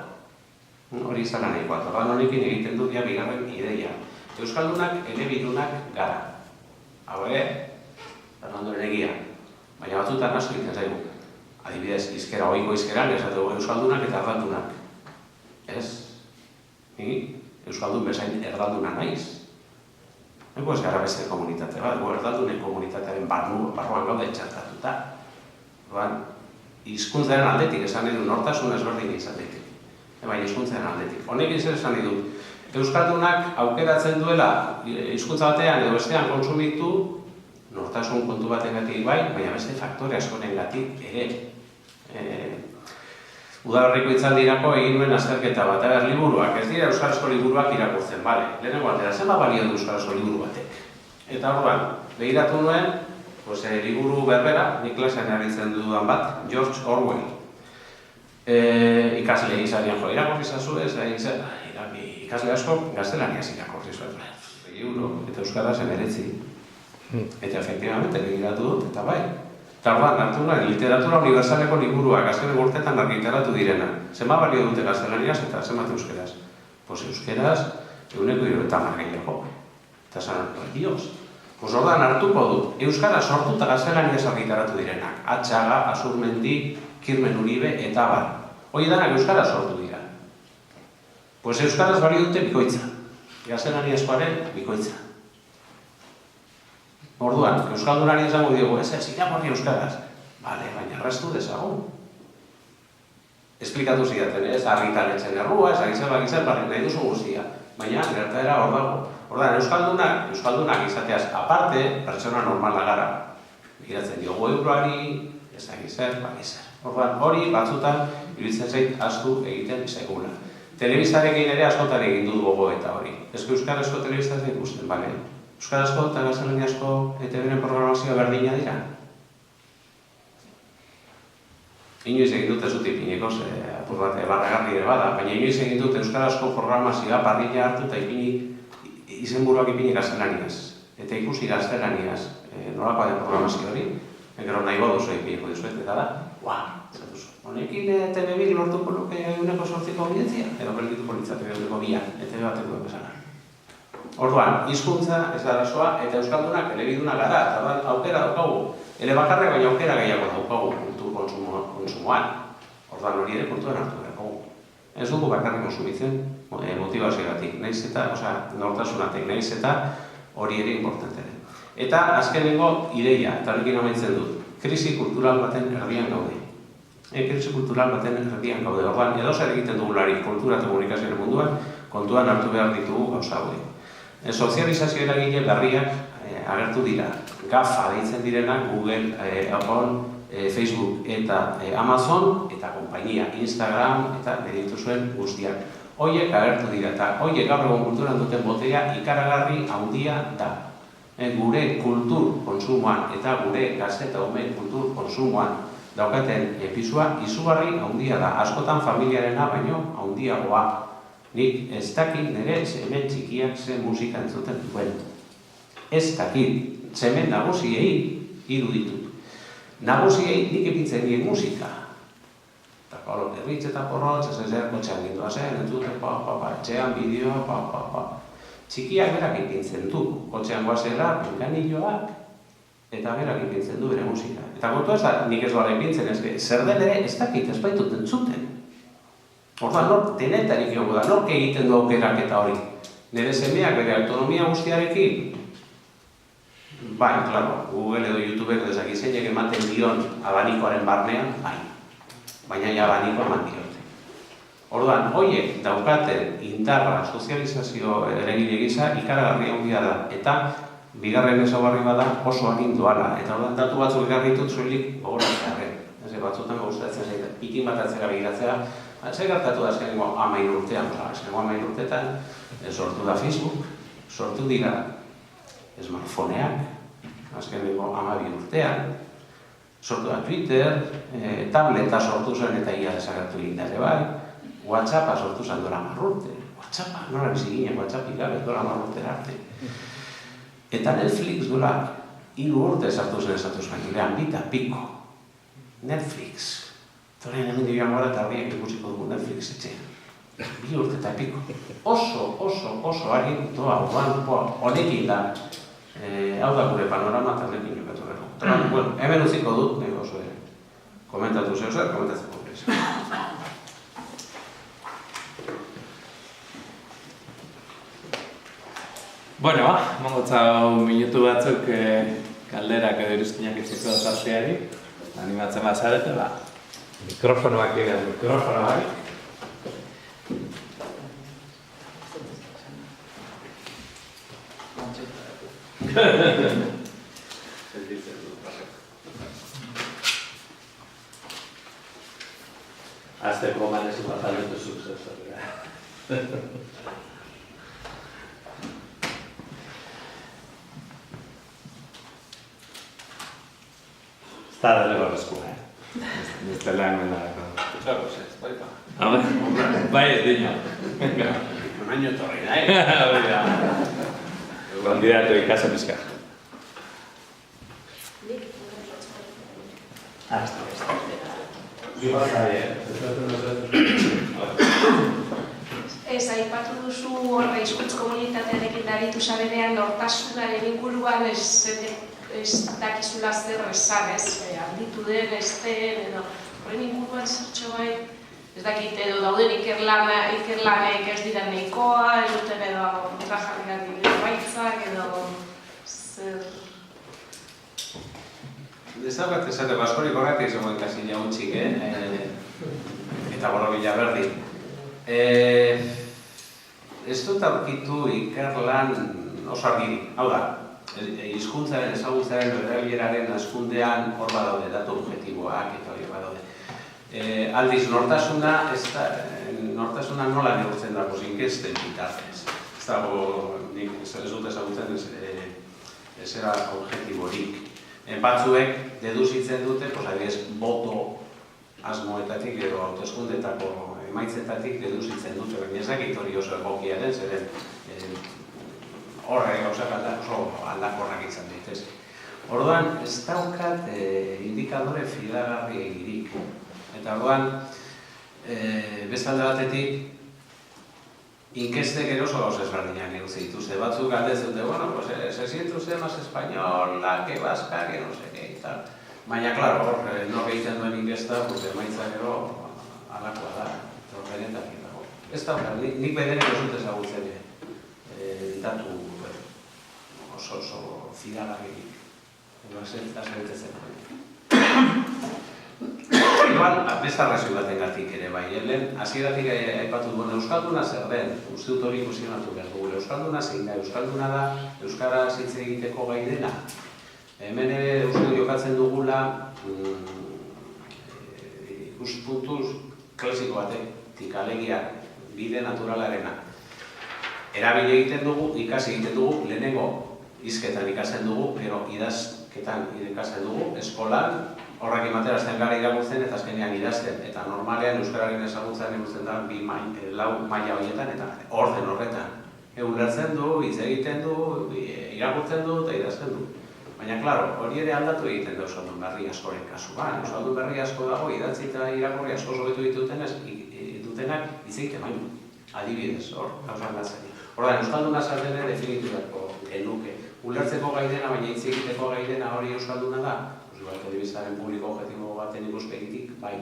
Hori ez dela nahikoa. Torran honekin egiten dut ja bigarren ideia. Euskaldunak elebidunak gara. Hau Fernandoren egia. Baina batzutan asko egiten zaigu. Adibidez, izkera, ohiko izkeran, esateko euskaldunak eta erdaldunak. Ez? Ni euskaldun bezain erdalduna naiz. Ego ez gara beste komunitate bat, erdaldunen komunitatearen barruan gaude txartatuta. Hizkuntzaren aldetik esan edu nortasun ezberdin izatetik. Baina hizkuntzaren aldetik. Honekin zer esan edu, euskaldunak aukeratzen duela hizkuntza batean edo bestean kontsumitu nortasun kontu batengatik bai, baina beste faktore askonengatik ere. Udaberriko hitzaldirako egin nuen azterketa bat, liburuak, ez dira euskarazko liburuak irakurtzen, bale, lehenengo aldera, zenba balio du euskarazko liburu batek. Eta orduan, begiratu nuen, liburu berbera, nik klasean aritzen dudan bat, George Orwell. Ikasle izan jo, irakurri zazu ez, ikasle asko gaztelaniaz irakurri zuen. Eta euskaraz emeretzi. Eta efectivamente begiratu dut, eta bai. Eta orduan, hartu nuen, literatura universaleko liburuak azken urteetan argitaratu direna. Zenba balio dute gaztelaniaz eta zenbat euskeraz? Euskeraz, 170 gehiago. Eta zan, dios. Orduan hartuko dut, euskara sortuta gaztelaniaz argitaratu direnak. Atxaga, Azurmendi, Kirmen Uribe eta bar. Hoi denak euskara sortu dira. Euskaraz balio dute bikoitza. Gaztelaniazkoaren bikoitza. Orduan, euskaldunari esango diogu, ez irakurri euskaraz. Bale, baina erraztu dezagun. Esplikatu zidaten, ez argitaretzen errua, ez agitzen nahi duzu guztia. Baina, gertaera hor dago. Orduan, euskaldunak izateaz aparte, pertsona normala gara. Giratzen diogu euroari, ez agitzen, Orduan, hori batzutan, iruditzen zait, asko egiten segula. Telebistarekin ere askotan egin dut gogo eta hori. Ez euskarazko telebistaz ikusten, bale? Euskarazko eta gaztelaniazko ETV-ren programazioa berdina dira. Inoiz egin dut ez dut ipiniko, apur bat barragarri ere bada, baina inoiz egin dut euskarazko programazioa parrilla hartu eta izenburuak ipini gaztelaniaz. Eta ikusi gaztelaniaz nolakoa den programazio hori, gero nahi duzu ipiniko dizuet, eta da, zatuzu. Honekin ETV-bik lortuko luke 1/8 audientzia, edo bergituko litzateke 1/2, ETV bateko bezala. Orduan, hizkuntza ez da arazoa, eta euskaldunak elebiduna gara, eta aukera daukagu. Elebakarra baina aukera gehiago daukagu kultur kontsumoan. Orduan hori ere kulturan hartu daukagu. Ez dugu bakarrik konsumitzen motivazioatik, nahiz eta, nortasunatik, nahiz eta hori ere importante den. Eta azkenengo ideia, eta horrekin amaitzen dut, krisi kultural baten erdian gaude. krisi kultural baten erdian gaude. Orduan, edo zer egiten dugularik kultura eta komunikazioen munduan, kontuan hartu behar ditugu gauza hauek. Sozializazio eragile berriak agertu dira. GAFA deitzen direnak, Google, Apple, Facebook eta Amazon, eta konpainia, Instagram, eta beditu zuen guztiak. Hoiek agertu dira, eta hoiek gaur egun kulturan duten botea ikaragarri handia da. Gure kultur konsumoan eta gure gazte eta ume kultur konsumoan daukaten pisua izugarri handia da. Askotan familiarena baino handiagoa. Nik ez dakit nire hemen txikiak ze musika entzuten duen. Ez dakit, hemen nagusiei iruditut. Nagusiei nik epitzen nien musika. Eta Pablo, erritz eta porrotz, ez ezer kotxean gindoa zen, entzuten, etxean bideo, Txikiak berak ipintzen du, kotxean guazela, pinganilloak, eta berak ipintzen du bere musika. Eta kontua ez da, nik ez doara ipintzen, zer den ere ez dakit ez baitut entzuten. Orduan, nor denetarik jogu da, nork egiten du aukerak eta hori. Nire semeak bere autonomia guztiarekin, bai, klaro, Google edo YouTube ezak izainek ematen dion abanikoaren barnean, bai. Baina abanikoa eman diote. Orduan, hoiek daukaten indarra sozializazio eragile gisa ikaragarri handia da. Eta bigarren ezaugarri bada oso aginduala. Eta orduan datu batzuk ekarritut soilik gogoratzearen. Batzutan gustatzen zaite, pikin bat atzera begiratzea. Zer gertatu da azkenengo 10 urtean. Azkenengo 10 urteetan sortu da Facebook, sortu dira smartphoneak, azkenengo 12 urtean, sortu da Twitter, tableta sortu zen eta ia desagertu egin ere bai, WhatsAppa sortu zen dola 10 urte. WhatsAppa, nola bizi ginen, WhatsAppik gabe dola 10 urtera arte. Eta Netflix dola 3 urte sartu zen Estatu Espainolean, 2 piko. Netflix. Torren hemen joan gara eta horriak ikusiko dugu Netflix etxean. 2 urte eta piko. Oso agin doa, honekin da. Hau da gure panorama eta honekin jokatu gero. Bueno, hemen utziko dut, nego oso komentatu zeu zer, komentatzeko presa. Bueno, mongotza minutu batzuk galderak edo iruzkinak etziko tarteari. Animatzen bazarete, mikrofonoak egin, mikrofonoak. Azteko manezu bat aletu zuzez. Está de la escuela. Desde la enmienda. Claro, sí, bai pa. A ver, bai ez dino. Un año torri da, Kandidatu ikasa pizka. Hasta. Ez, aipatu duzu horre hizkuntz komunitatearekin aritu zarenean nortasunaren inguruan ez dakizula zer esan, handitu den, ez den, edo horren inguruan zertxo bai, ez dakit edo dauden ikerlanek ez dira nahikoa, eduten edo kontrajarriak dira baitzak, edo zer... Dezabat esateko askorik horretik zegoen kasila utxik, eta borobila berdi. Ez dut aurkitu ikerlan oso argi, hau da, hizkuntzaren ezagutzaren erabileraren askundean hor badaude, datu objektiboak eta hori badaude. Aldiz, nortasuna nola neurtzen dago zinkesten bitartez. Ez dago, nik ez dut ezagutzen ezera objektiborik. Batzuek deduzitzen dute, adibidez, boto asmoetatik edo hauteskundetako emaitzetatik deduzitzen dute, baina ezakit hori oso egokia den, zeren horre gauzak oso aldakorrak izan ditez. Orduan, ez daukat indikadore fidagarri egirik. Eta orduan, bestalde batetik, inkestek eroso gauz ezberdinak egutze dituzte. Batzuk galdez dute, se siente usted más española, que vasca, que no sé qué, y tal. Baina, klaro, hor, nork egiten duen inkesta, emaitza gero alakoa da, benetak dago. Ez daukat, nik bederek ez dut ezagutzen datu oso fidagarririk. Azebetetzen. igual, beste arrazoi batengatik ere bai, lehen hasieratik aipatu duen euskalduna zer den, uste dut hori ikusionatu behar dugu. Euskalduna zein da, euskalduna da euskaraz hitz egiteko gai dena. Hemen ere uste dut jokatzen dugula ikuspuntuz klasiko batetik, alegia bide naturalarena. Erabili egiten dugu, ikasi egiten dugu, lehenengo hizketan ikasten dugu, gero idazketan ikasten dugu, eskolan, horrekin batera azten gara irakurtzen eta azkenean idazten. Eta normalean euskararen ezagutzen ikusten da lau maila horietan eta orden horretan. Ulertzen du, hitz egiten du, irakurtzen du eta idazten du. Baina, klaro, hori ere aldatu egiten da euskaldun berri askoren kasuan. Euskaldun berri asko dago, idatzi eta irakurri asko sobetu dutenak hitz egiten baino. Adibidez, hor, gauza aldatzen. Ordan, euskalduna zaldene definitu beharko genuke. Ulertzeko gai dena, baina hitz egiteko gai dena hori euskalduna da. Telebistaren publiko objektibo baten ikuspegitik, bai.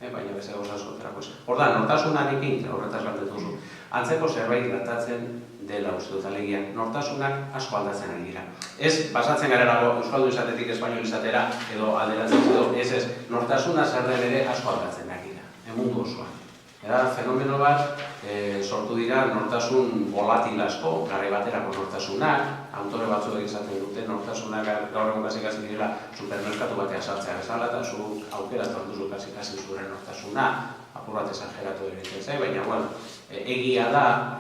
Baina beste gauza askotarako ez. Ordan, nortasunarekin, horretaz galdetu zu. Antzeko zerbait gertatzen dela uste dut alegia. Nortasunak asko aldatzen ari dira. Ez, pasatzen garelago euskaldun izatetik espainol izatera, edo alderatzen edo, ez, nortasuna zer den ere asko aldatzen ari dira. Mundu osoan. Eta fenomeno bat sortu dira nortasun volatil asko, garai baterako nortasunak, autore batzuek izaten dute nortasunak gaur egun kasi direla supermerkatu batean sartzea bezala, eta zu aukerazten duzu kasi zure nortasuna, apur bat esageratu egiten zai, baina, bueno, egia da,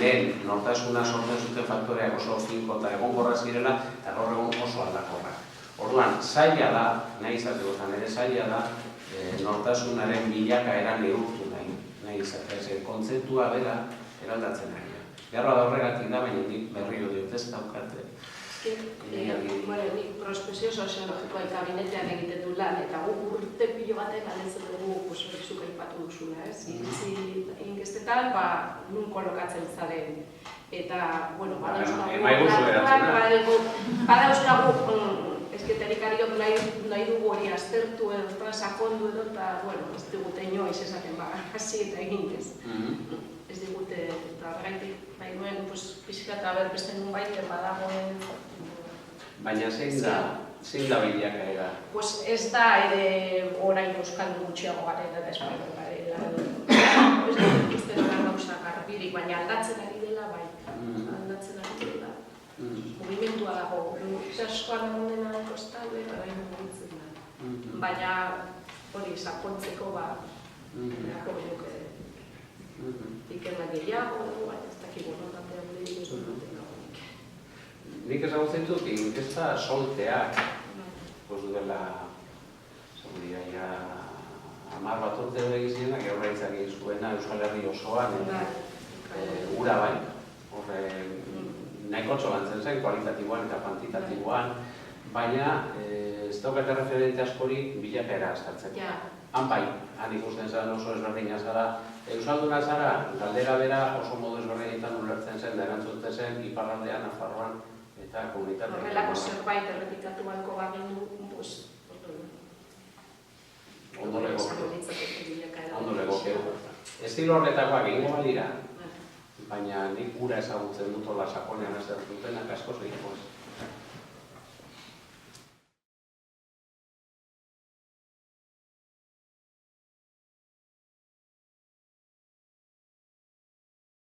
lehen nortasuna sortzen zuten faktoreak oso finko eta egonkorrak zirela, eta gaur egun oso aldakorrak. Orduan, zaila da, nahi izateko ere zaila da, nortasunaren bilakaera neurtu nahi izateko, kontzeptua bera eraldatzen ari da. Garra da horregatik da, baina nik berriro diot ez daukate. Nik prospekzio soziologikoa kabinetean egiten du lan, eta urte pilo baten aletzen dugu zuk aipatu duzula, ez? Iritzi inkestetan, nun kolokatzen zaren. Eta, bueno, badauzkagu esketerikariok nahi dugu hori aztertu edo sakondu edo, eta, bueno, ez digute inoiz esaten hasi eta egin ez. Ez digute, eta horregaitik nahi duen, pixka eta berbeste nun baiten badagoen. Baina zein da bilakaera? Ez da ere orain euskal gutxiago garela eta espainol garela. Ez da ikusten horan gauza garbirik, baina aldatzen ari dela bai. Aldatzen ari dela. Movimentua dago, askoan egon dena kostalde eta baina mugitzen da. Baina hori sakontzeko beharko genuke ikerla gehiago, ez dakigu notatean behin ez dut nagoenik. Nik ezagutzen dut inkesta solteak, duela, ja 10 bat urte edo egizienak, eurraitzak egin zuena Euskal Herri osoan, ura bai. Nahiko txolantzen zen, kualitatiboan eta kuantitatiboan, baina ez daukate referente askorik bilakaera azkartzeko. Han bai, han ikusten zen oso ezberdina zara. Euskalduna zara, galdera bera oso modu ezberdinetan ulertzen zen, da erantzuten zen, iparraldean, Nafarroan eta komunitatean. Horrelako zerbait errepikatu balko bagendu, ondo legoke. Estilo horretakoak egingo balira, baina nik ura ezagutzen dut hola sakonean ez dutenak askoz gehiago ez.